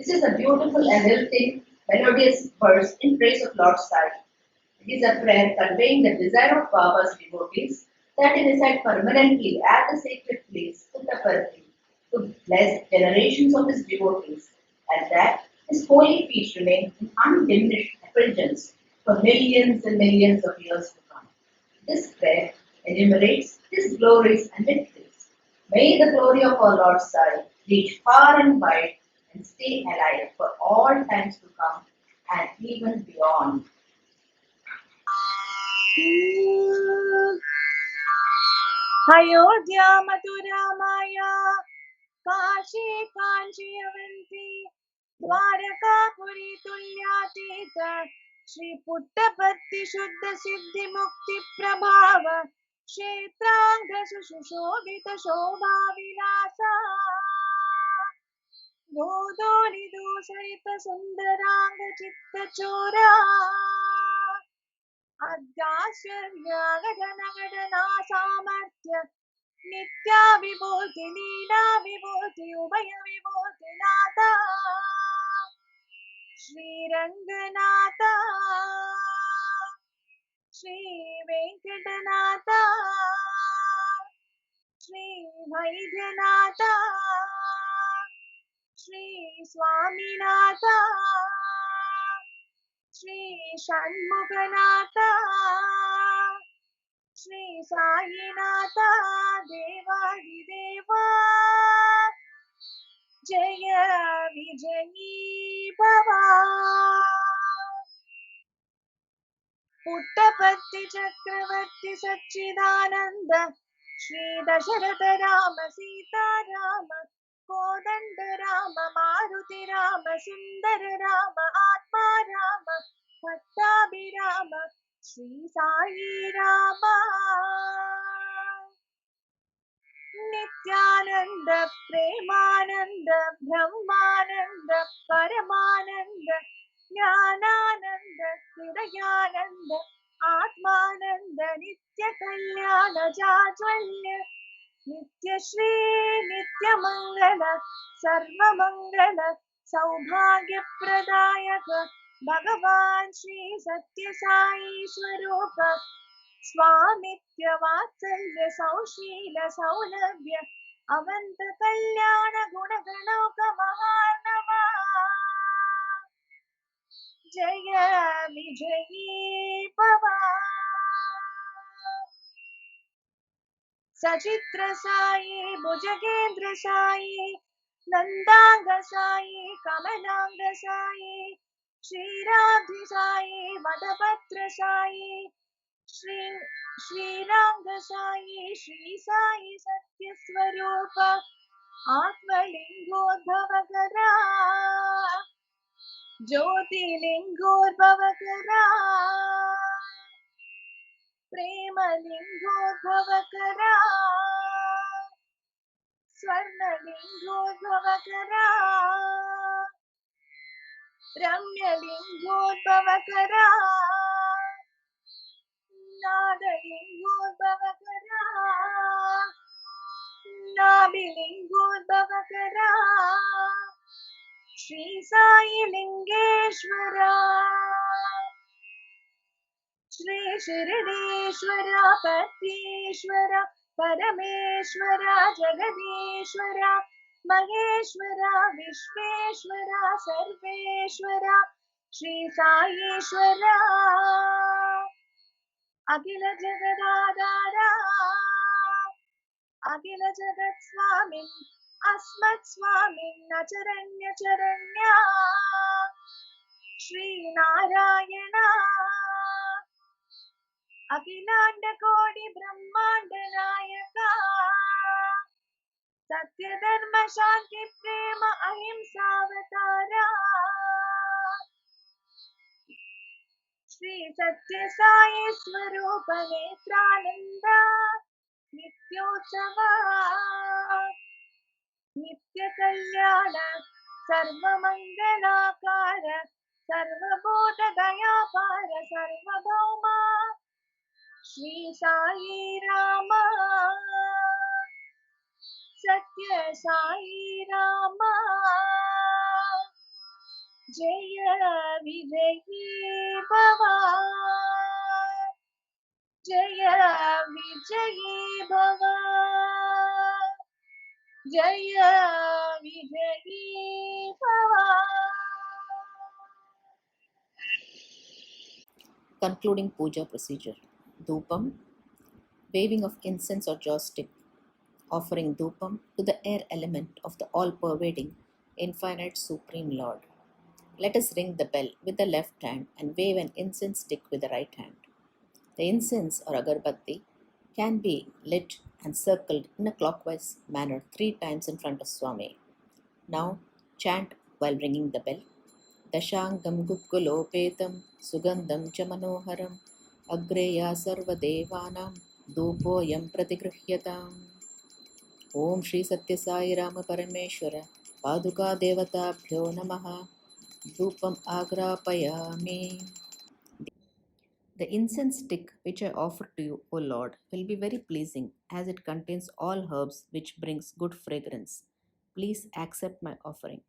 This is a beautiful and lilting, melodious verse in praise of Lord Sai. It is a prayer conveying the desire of Baba's devotees that he reside permanently at the sacred place, Puttaparthi, to bless generations of his devotees, and that his holy feet remain in undiminished effulgence for millions and millions of years to come. This prayer enumerates his glories and victories. May the glory of our Lord Sai reach far and wide and stay alive for all times to come and even beyond. Ayodhya Mathura माया काशी काञ्चीवन्ति द्वारकापुरी तुल्यातीत श्री पुट्टपर्ति शुद्ध सिद्धि मुक्ति प्रभाव क्षेत्रांग सुशोभित शोभा विलासा गोदोली दूसरित सुंदरांग चित्त चोरा अद्याश्चर्यागदनगदना सामर्थ्य नित्या विभूति लीला विभूति उभय विभूति नाथा श्रीरंगनाथ श्री वेंकटनाथ श्री वैद्यनाथ श्री स्वामीनाथ श्री षण्मुखनाथ श्री साईनाथ देवादिदेवा जय विजयी भवा पुट्टपर्ति चक्रवर्ती सच्चिदानंद श्री दशरथ राम सीता राम कोदंड राम मारुति राम सुंदर राम आत्मा राम पट्टाभिराम श्री साई राम नित्यानंद प्रेमानंद ब्रह्मानंद परमानंद ज्ञानानंद हृदयानंद आत्मानंद नित्य कल्याण जाज्वल्य नित्य श्री नित्य मंगल सर्वमंगल सौभाग्य प्रदायक भगवान श्री सत्य साई स्वरूप स्वामित्व वात्सल्य सौशील सौलभ्य अवंत कल्याण गुणगणोक महार्णवा जय विजयी भवा सचित्र साई भुजगेंद्र साई नंदांग साई कमलांग साई श्रीराधि साई वटपत्र साई श्रीरांग साई श्री साई सत्य स्वरूप आत्मलिंगोद्भवकरा ज्योतिलिंगोद्भवकरा प्रेमलिंगोद्भवकरा स्वर्णलिंगोद्भवकरा रम्यलिंगोद्भवकरा नादलिंगोद्भवकरा नाभिलिंगोद्भवकरा श्री साई लिंगेश्वरा श्री शिरडीश्वर पतीश्वर परमेश्वर जगदीश्वर महेश्वर विश्वेश्वर सर्वेश्वर श्री साईश्वर अखिल जगदाधारा अखिल जगत् स्वामिन् अस्मत् स्वामिन् अचरण्य चरण्या श्री नारायण अखिलांड कोटि ब्रह्मांड नायका सत्य धर्म शांति प्रेम अहिंसावतारा श्री सत्य साई स्वरूप नेत्रानंद नित्योत्सव नित्य कल्याण सर्वमंगलाकार सर्वभूतदयापार सर्वभौमा श्री साई राम सत्य साई राम जय विजयी भवा जय विजयी भवा जय विजयी भवा. Concluding puja procedure. Dhupam, waving of incense or joss stick, offering dhupam to the air element of the all-pervading, infinite Supreme Lord. Let us ring the bell with the left hand and wave an incense stick with the right hand. The incense or agarbatti can be lit and circled in a clockwise manner 3 times in front of Swami. Now chant while ringing the bell. दशाङ्गं गुग्गुलोपेतं सुगन्धं च मनोहरम् अग्रेया सर्वदेवानां धूपोऽयं प्रतिगृह्यताम्. ॐ श्री सत्यसाई राम परमेश्वर पादुकादेवताभ्यो नमः. धूपम् आग्रापयामि. The incense stick which I offer to you, O Lord, will be very pleasing as it contains all herbs which brings good fragrance. Please accept my offering.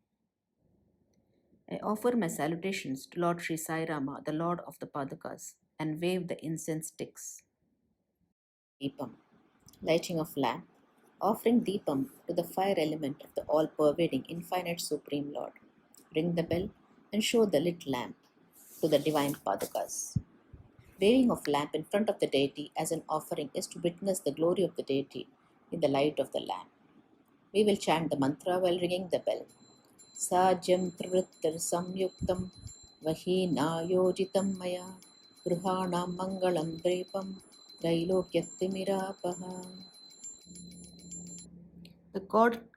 I offer my salutations to Lord Sri Sai Rama, the Lord of the Padukas, and wave the incense sticks. Deepam, lighting of lamp, offering Deepam to the fire element of the all-pervading infinite Supreme Lord. Ring the bell and show the lit lamp to the divine Padukas. Waving of lamp in front of the deity as an offering is to witness the glory of the deity in the light of the lamp. We will chant the mantra while ringing the bell. साज्यं प्रवृत्तिर्संयुक्तं वहीनायोजितं मया गृहाणां मङ्गलं द्वीपं त्रैलोक्यतिमिरापः. The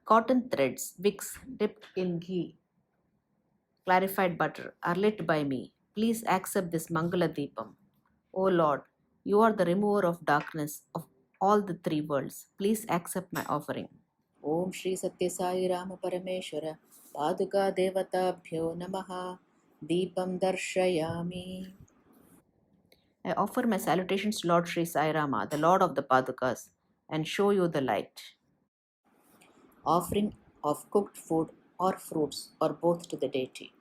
cotton threads, wicks dipped in ghee, clarified butter are lit by me. Please accept this Mangala Deepam. O Lord, you are the remover of darkness of all the 3 worlds. Please accept my offering. Om Shri Satya Sai Rama Parameshwara Paduka Devatabhyo Namaha. Deepam Darshayami. I offer my salutations to Lord Sri Sai Rama, the Lord of the Padukas, and show you the light. Offering of cooked food or fruits or both to the deity.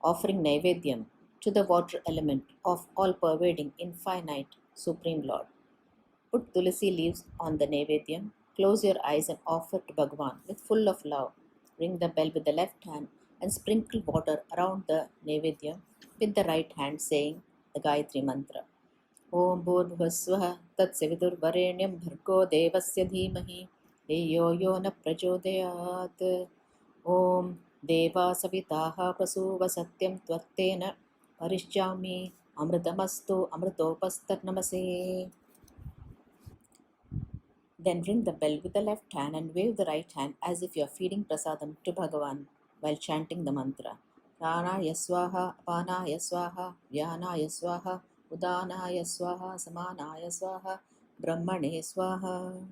Offering Naivedyam to the water element of all-pervading infinite Supreme Lord. Put tulasi leaves on the Naivedyam. Close your eyes and offer to Bhagwan with full of love. Ring the bell with the left hand and sprinkle water around the Naivedyam with the right hand, saying the Gayatri Mantra. Om Bhurvasvaha Tatsavidurvarenyam Bhargo Devasya Dhimahi Deyo Yo Na Prajodayat. Om Deva Savitaha Prasuva Satyam Tvattena Parishchami Amritamastu Amritopastat Namase. Then ring the bell with the left hand and wave the right hand as if you are feeding prasadam to Bhagavan while chanting the mantra. Pranaya swaha, apanaya swaha, vyanaya swaha, udanaya swaha, samanaya swaha, brahmane swaha.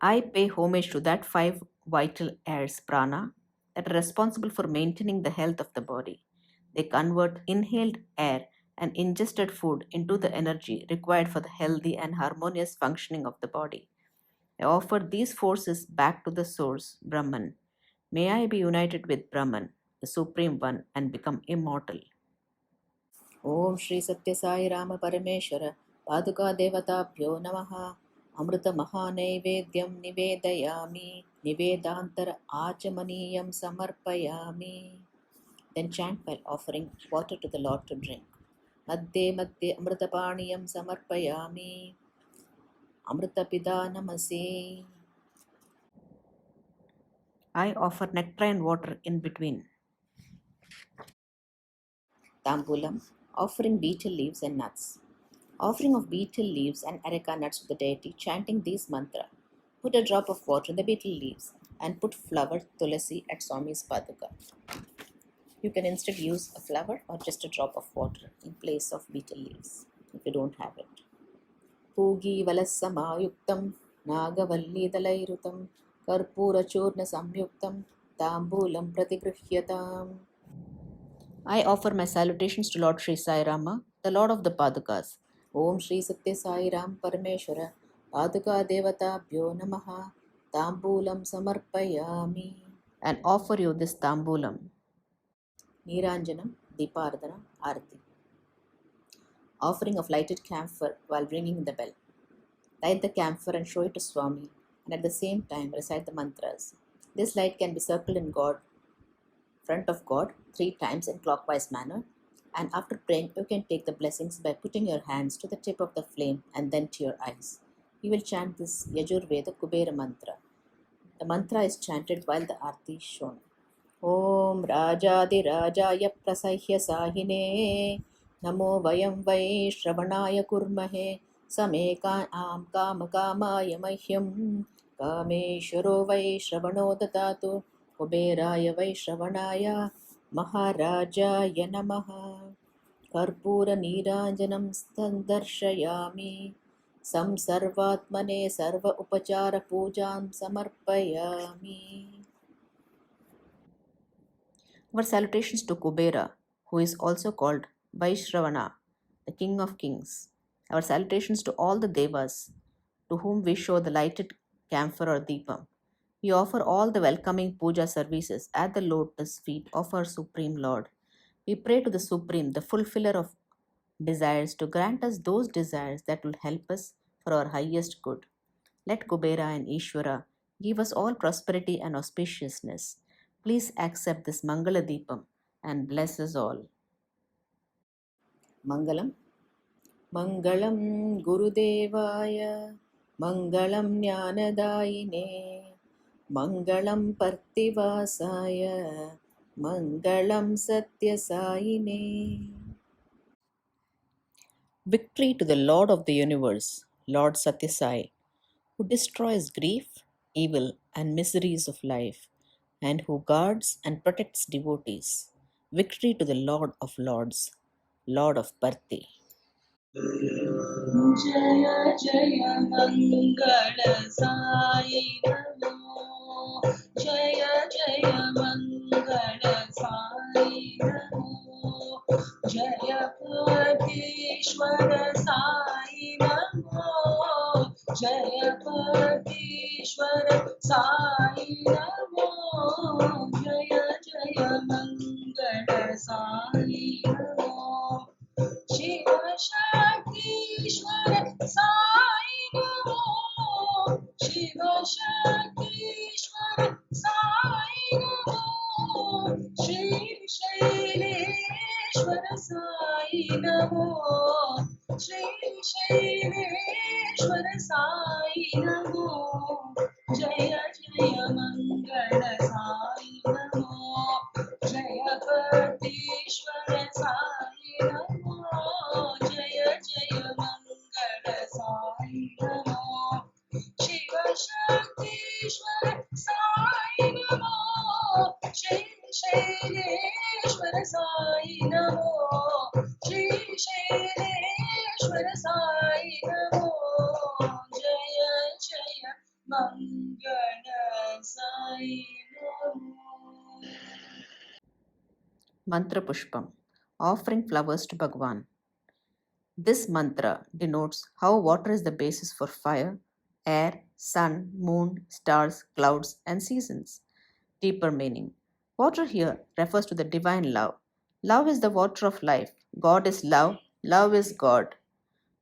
I pay homage to that 5 vital airs, prana, that are responsible for maintaining the health of the body. They convert inhaled air and ingested food into the energy required for the healthy and harmonious functioning of the body. I offer these forces back to the source, Brahman. May I be united with Brahman, the Supreme One, and become immortal. Om Shri Satya Sai Rama Parameshwara Paduka Devatabhyo Namaha. Amrita Mahanaivedyam Nivedayami Nivedantara Achamaniyam Samarpayami. Then chant while offering water to the Lord to drink. Madhye Madhye Amritapaniyam Samarpayami. Amritapida Namase. I offer nectar and water in between. Tambulam, offering betel leaves and nuts. Offering of betel leaves and areca nuts to the deity, chanting these mantra. Put a drop of water in the betel leaves and put flower tulasi at Swami's Paduka. You can instead use a flower or just a drop of water in place of betel leaves if you don't have it. Pugi Valasamayuktam Nagavalli Dalairutam Karpura Churna Samyuktam Tambulam Pratigruhyatam. I offer my salutations to Lord Sri Sai Rama, the Lord of the Padukas. Om Sri Satya Sai Ram Parameshwara Paduka Devatabhyo Namaha Tambulam Samarpayami. And offer you this Tambulam. Niranjanam, Deepardana, Arati. Offering of lighted camphor while ringing the bell. Light the camphor and show it to Swami, and at the same time recite the mantras. This light can be circled in front of God 3 times in clockwise manner, and after praying you can take the blessings by putting your hands to the tip of the flame and then to your eyes. You will chant this Yajurveda Kubera mantra. The mantra is chanted while the arti is shown. Om Rajadirajaya Prasahya Sahine Namo Vayam Vai Shravanaya Kurmahe Same Kamakaya Mahyam Kameshwaro Vai Shravano Dadatu Kuberaya Vai Shravanaya Maharajaya Namaha. Karpura Niranjanam Standarshayami Samsarvatmane Sarva Upachara Pujam Samarpayami. Our salutations to Kubera, who is also called Vaishravana, the King of Kings. Our salutations to all the Devas, to whom we show the lighted camphor or deepam. We offer all the welcoming puja services at the lotus feet of our Supreme Lord. We pray to the Supreme, the fulfiller of desires, to grant us those desires that will help us for our highest good. Let Kubera and Ishvara give us all prosperity and auspiciousness. Please accept this Mangala Deepam and bless us all. Mangalam. Mangalam Gurudevaya, Mangalam Jnanadayine, Mangalam Parthivasaya, Mangalam Satyasayine. Victory to the Lord of the Universe, Lord Satyasai, who destroys grief, evil, and miseries of life, and who guards and protects devotees. Victory to the Lord of Lords, Lord of Parthi. जय जय मंगल साई नमो जय जय मंगल साई नमो जय पतीश्वर साई नमो जय पतीश्वर साई नमो जय जय मंगल साई नमो शिव शक्तीश्वर साई नमो शिव शक्तीश्वर साई नमो श्री शैलेश्वर साई नमो श्री शैलेश्वर साई नमो जय जय मंगल साई नमो जय पतीश्वर साई नमो जय जय मंगल साई नमो शिव शक्तीश्वर साई नमो श्री शैलेश्वर साई नमो श्री शैलेश्वर साई नमो जय जय मंगल साई नमो. Mantra Pushpam, offering flowers to Bhagwan. This mantra denotes how water is the basis for fire, air, sun, moon, stars, clouds, and seasons. Deeper meaning. Water here refers to the divine love. Love is the water of life. God is love. Love is God.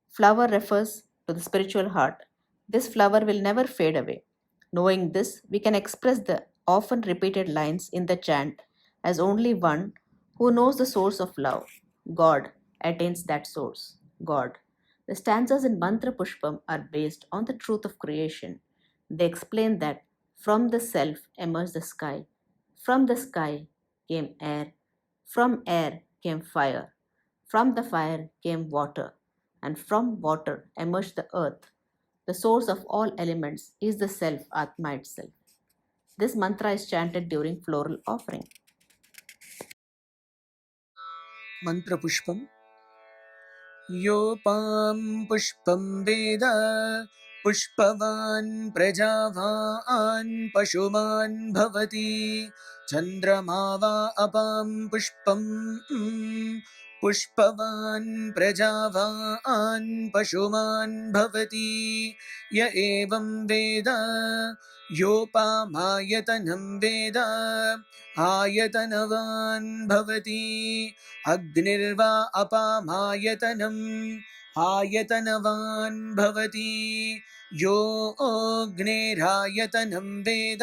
Flower refers to the spiritual heart. This flower will never fade away. Knowing this, we can express the often repeated lines in the chant as only one who knows the source of love, God, attains that source, God. The stanzas in Mantra Pushpam are based on the truth of creation. They explain that from the self emerged the sky, from the sky came air, from air came fire, from the fire came water, and from water emerged the earth. The source of all elements is the self, Atma itself. This mantra is chanted during floral offering. मन्त्रपुष्पम् योपां पुष्पं वेद पुष्पवान् प्रजावान् पशुमान् भवति चन्द्रमा वा अपां पुष्पम् पुष्पवान् प्रजावान् पशुमान् भवति य एवं वेद योपामायतनं वेद आयतनवान् भवति अग्निर्वा अपामायतनम् आयतनवान् भवति यो अग्निरायतनं वेद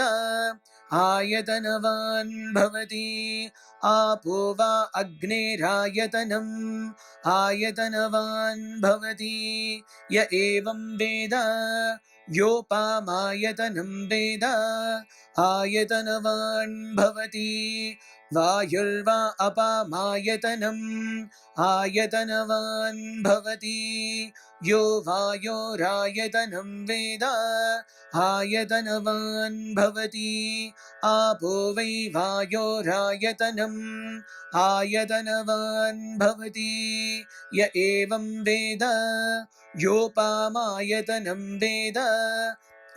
आयतनवान् भवति आपो वा अग्निरायतनम् आयतनवान् भवति य एवं वेद योपामायतनं वेद आयतनवान् भवति वायुर्वा अपामायतनम् आयतनवान् भवति यो वायोरायतनं वेद आयतनवान् भवति आपो वै वायोरायतनम् आयतनवान् भवति य एवं वेद योपामायतनं वेद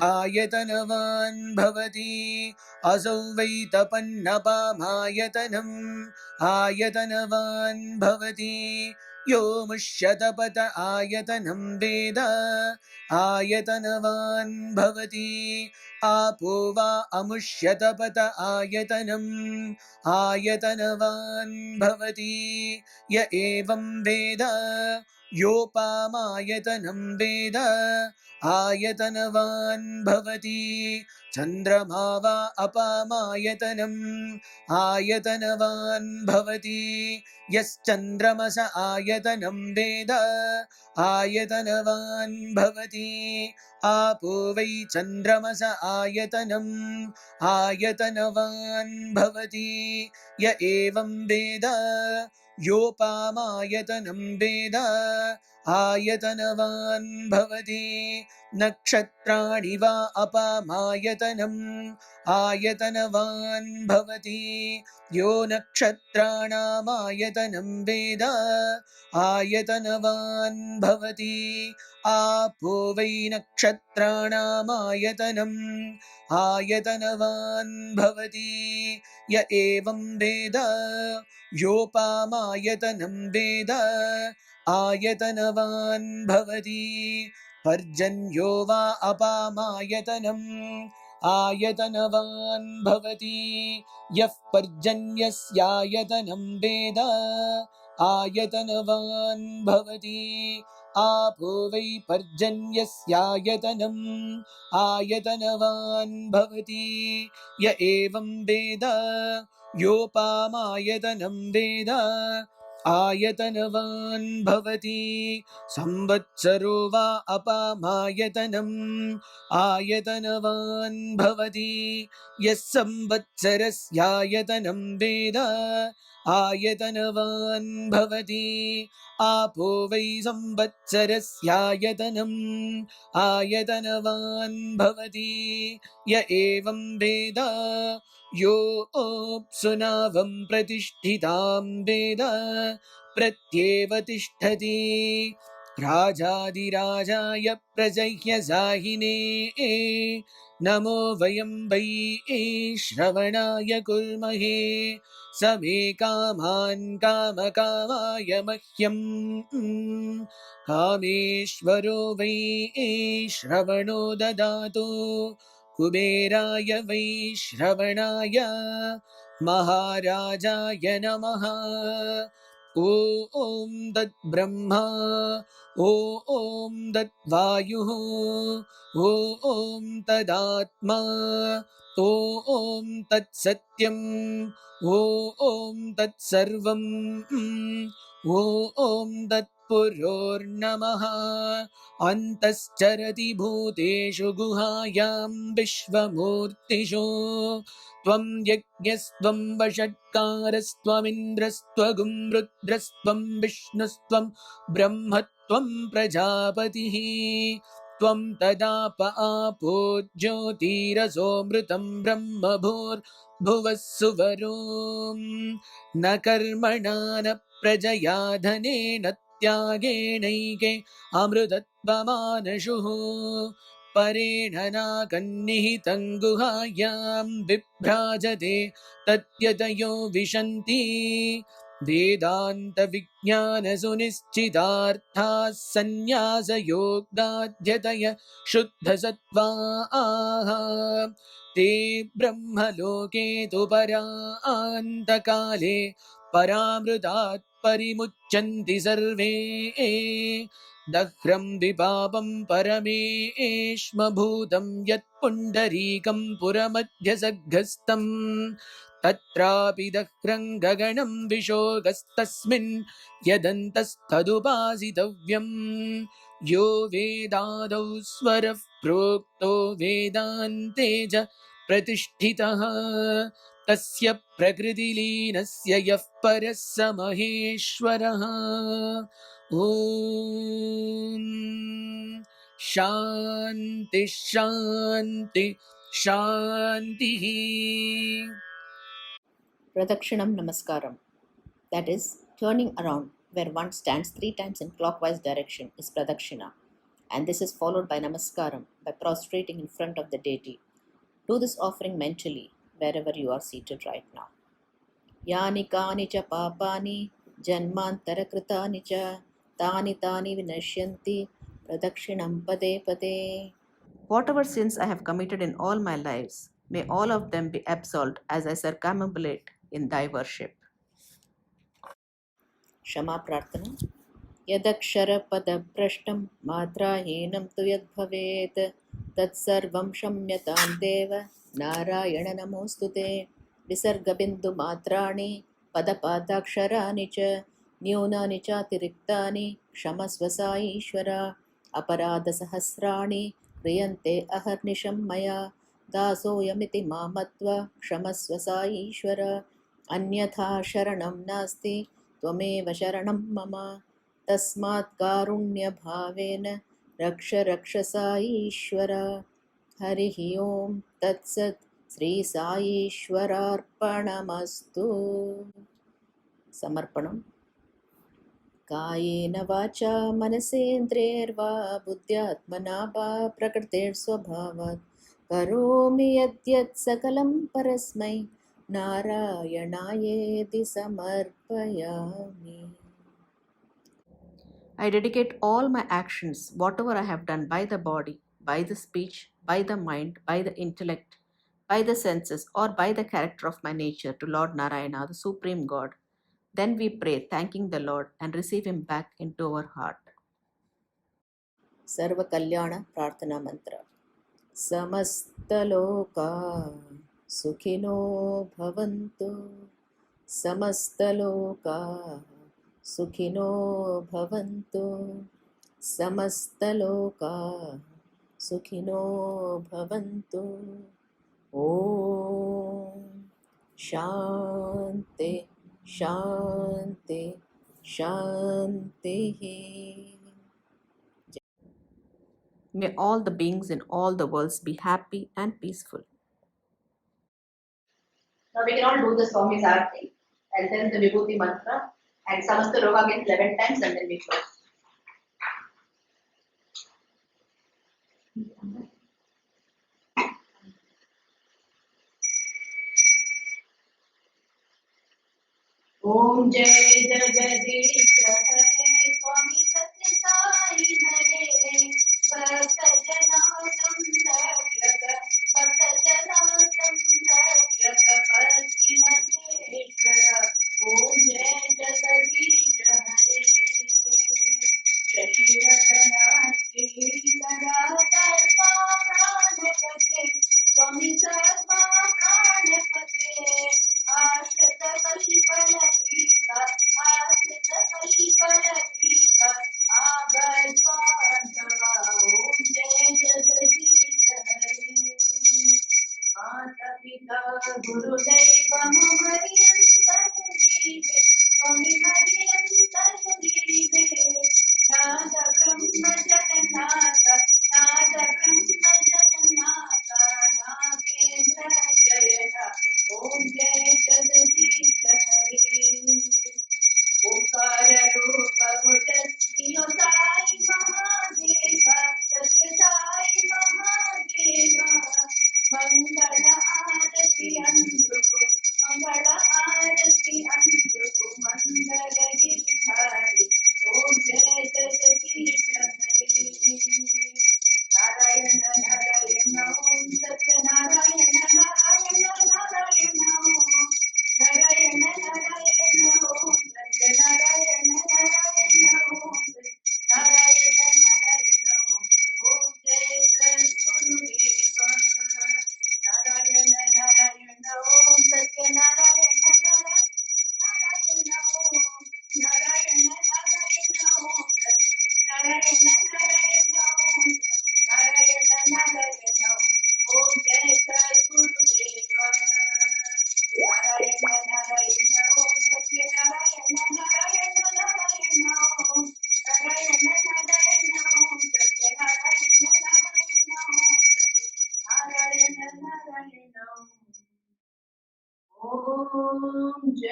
आयतनवान् भवति असौ वै तपन्नपामायतनम् आयतनवान् भवति यो मुष्यतपत आयतनं वेद आयतनवान् भवति आपो वा अमुष्यतपत आयतनम् आयतनवान् भवति य एवं वेद योपामायतनं वेद आयतनवान् भवति चन्द्रमा वा अपामायतनम् आयतनवान् भवति यश्चन्द्रमस आयतनं वेद आयतनवान् भवति आपो वै चन्द्रमस आयतनम् आयतनवान् भवति य एवं वेद योपामायतनं वेद आयतनवान् भवति नक्षत्राणि वा अपामायतनम् आयतनवान् भवति यो नक्षत्राणामायतनं वेद आयतनवान् भवति आपो वै नक्षत्राणामायतनम् आयतनवान् भवति य एवं वेद योपामायतनं वेद आयतनवान् भवति पर्जन्यो वा अपामायतनम् आयतनवान् भवति यः पर्जन्यस्यायतनं वेद आयतनवान् भवति आपो वै पर्जन्यस्यायतनम् आयतनवान् भवति य एवं वेद योपामायतनं वेद आयतनवान् भवति संवत्सरो वा अपामायतनम् आयतनवान् भवति यः संवत्सरस्यायतनं वेद आयतनवान् भवति आपो वै संवत्सरस्यायतनम् आयतनवान् भवति य एवं वेद योऽप्सुनावं प्रतिष्ठितां वेद प्रत्येव तिष्ठति राजाधिराजाय प्रजह्यसाहिने नमो वयं वै श्रवणाय कुर्महे समे कामान् कामकामाय मह्यम् कामेश्वरो वै श्रवणो ददातु कुबेराय वै श्रवणाय महाराजाय नमः ॐ तद्ब्रह्मा ॐ तद्वायुः ॐ तदात्मा ॐ तत्सत्यम् ॐ तत्सर्वम् ॐ तत्पुरोर्नमः अन्तश्चरति भूतेषु गुहायां विश्वमूर्तिषु त्वं यज्ञस्त्वं वषट्कारस्त्वमिन्द्रस्त्वगुं रुद्रस्त्वं विष्णुस्त्वं ब्रह्मत्वं प्रजापतिः त्वं तदाप आपो ज्योतिरसोऽमृतं ब्रह्म भूर्भुवः सुवरों न कर्मणा न प्रजया धनेन त्यागेणैके अमृतत्वमानशुः परेण नाकन्निहितं गुहायां बिभ्राजते तद्यतयो विशन्ति वेदान्तविज्ञानसुनिश्चितार्थाः सन्न्यासयोगाद्यतय शुद्धसत्त्वाः ते ब्रह्मलोके तु परान्तकाले परामृतात् परिमुच्यन्ति सर्वे दह्रं विपापं परमेष्मभूतं यत्पुण्डरीकं पुरमध्यसग्रस्तम् तत्रापि दह्रं गगनं विशोकस्तस्मिन् यदन्तस्तदुपासितव्यम् यो वेदादौ स्वरः प्रोक्तो वेदान्ते च प्रतिष्ठितः तस्य प्रकृतिलीनस्य यः परः स महेश्वरः ॐ शान्ति शान्ति शान्तिः Pradakshinam Namaskaram. That is, turning around where one stands 3 times in clockwise direction is Pradakshina. And this is followed by Namaskaram by prostrating in front of the deity. Do this offering mentally wherever you are seated right now. Yani kani cha papani janmantara kritani cha tani tani vinashyanti pradakshinam pade pade. Whatever sins I have committed in all my lives, may all of them be absolved as I circumambulate in thy worship. Shama Prarthana. यदक्षरपदभ्रष्टं मात्राहीनं तु यद्भवेत् तत्सर्वं क्षम्यतां देव नारायण नमोऽस्तु ते विसर्गबिन्दुमात्राणि पदपादाक्षराणि च न्यूनानि चातिरिक्तानि क्षमस्व साईश्वर अपराधसहस्राणि क्रियन्ते अहर्निशं मया दासोऽयमिति मामत्व क्षमस्व साईश्वर अन्यथा शरणं नास्ति त्वमेव शरणं मम तस्मात् कारुण्यभावेन रक्ष रक्ष साईश्वर हरिः ओं तत्सत् श्री साईश्वरार्पणमस्तु समर्पणम् कायेन वाचा मनसेन्द्रियैर्वा बुद्ध्यात्मना वा प्रकृतेर्स्वभावात् करोमि यद्यत् सकलं परस्मै नारायणायेति समर्पयामि. I dedicate all my actions, whatever I have done by the body, by the speech, by the mind, by the intellect, by the senses, or by the character of my nature to Lord Narayana, the Supreme God. Then we pray, thanking the Lord, and receive Him back into our heart. Sarva Kalyana Prarthana Mantra. Samastaloka Sukhino Bhavantu. Samastaloka Sukhino Bhavantu. Samastaloka Sukhino Bhavantu. Om Shanti Shanti Shanti. May all the beings in all the worlds be happy and peaceful. Now we can all do the Swami's Arati and then the Vibhuti mantra and Samasta Loka again 11 times and then we close. Om Jai Jagadish Hare Swami Satya Sai Hare Bhakta Jana Samrakshaka Bhakta Jana Samrakshaka Parti Maheshwara Om Jai Jagadish Hare Shashivardhana Sridhara Sarva Pranapate Swami Sarva Pranapate Ashrita Kalipala Krita Ashrita Kalipala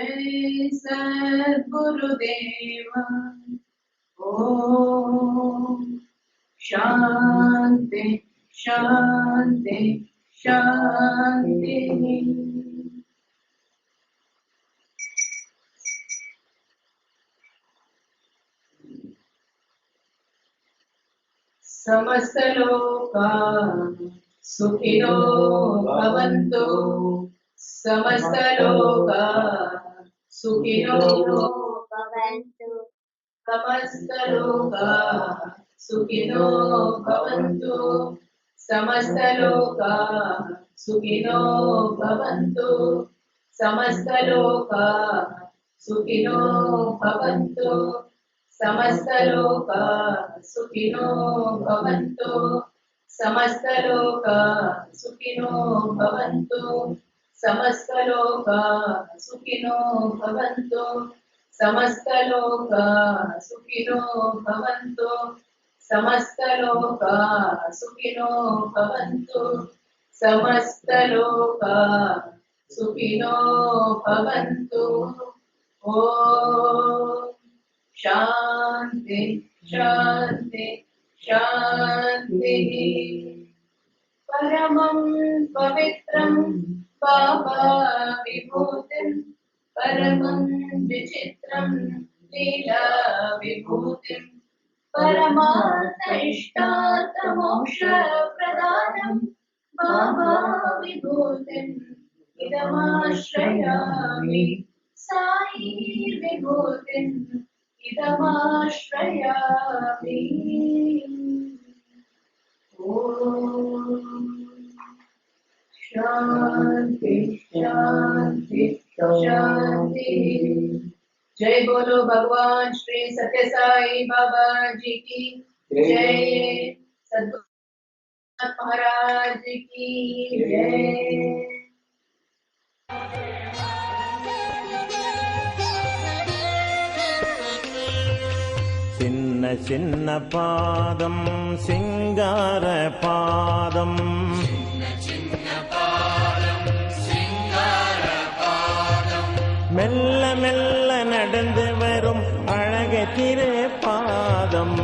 जय सद्गुरुदेव। ओम शांति शांति शांति। समस्त लोका सुखिनो भवन्तु। समस्त लोका सुखिनो भवन्तु। समस्त लोका सुखिनो भवन्तु। समस्त लोका सुखिनो भवन्तु। समस्त लोका सुखिनो भवन्तु। समस्त लोका सुखिनो भवन्तु। समस्त लोका सुखिनो भवन्तु। समस्त लोका सुखिनो भवन्तु। समस्त लोका सुखिनो भवन्तु। समस्त लोका सुखिनो भवन्तु। समस्त लोका सुखिनो भवन्तु। ओम शांति शांति शांति। परमं पवित्रं बाबा विभूतिं परमं विचित्रं लीला विभूतिं परमार्थइष्टार्थमोक्षप्रदानं बाबा विभूतिम् इदमाश्रयामि। साई विभूतिम् इदमाश्रयामि। ओम शांति शांति शांति। जय बोलो भगवान श्री सत्य साई बाबा जी की जय। सद्गुरु महाराज की जय। சின்ன சின்ன பாதம் சிங்கார பாதம் மெல்ல மெல்ல நடந்து வரும் அழக திரு பாதம்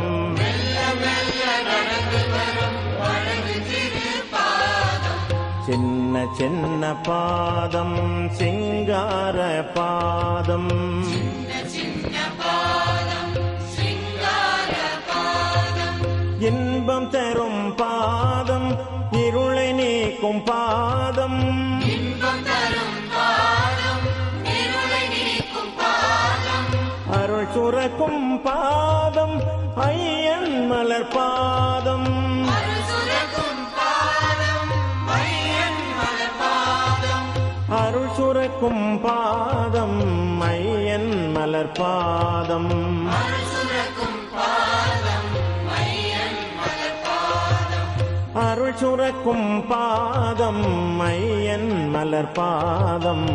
சின்ன சின்ன பாதம் சிங்கார பாதம் இன்பம் தரும் பாதம் இருளை நீக்கும் பாதம் அருள் சுரக்கும் பாதம் ஐயன் மலர் பாதம் அருள் சுரக்கும் பாதம் ஐயன் மலர் பாதம் அருள் சுரக்கும் பாதம் ஐயன் மலர் பாதம்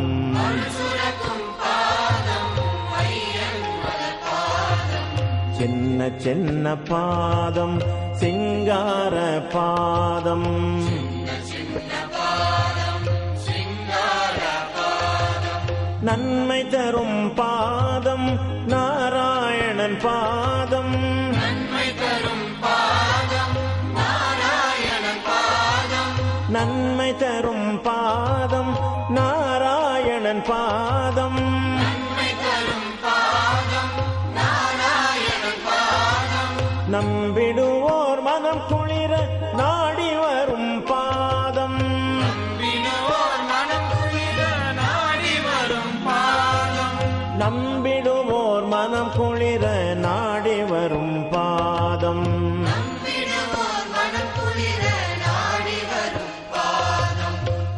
சின்ன சின்ன பாதம் சிங்கார பாதம் நன்மை தரும் பாதம் நாராயணன் பாதம் நன்மை தரும் பாதம் நாராயணன் பாதம் நம்பிடுவோர் மனம் குளிர நாடி வரும் பாதம் நம்பிடுவோர் மனம் குளிர நாடி வரும் பாதம்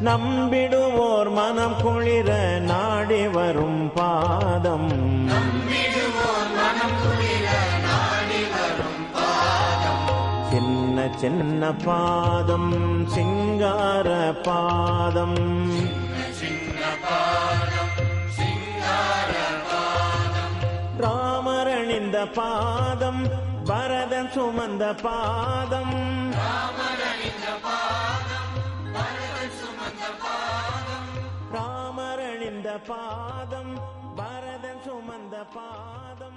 நம்பிடுவோர் மனம் குளிர நாடி வரும் பாதம் சின்ன சின்ன பாதம் சிங்கார பாதம் ராமரணிந்த பாதம் பரதன் சுமந்த பாதம் ராமரணிந்த பாதம் பாதம்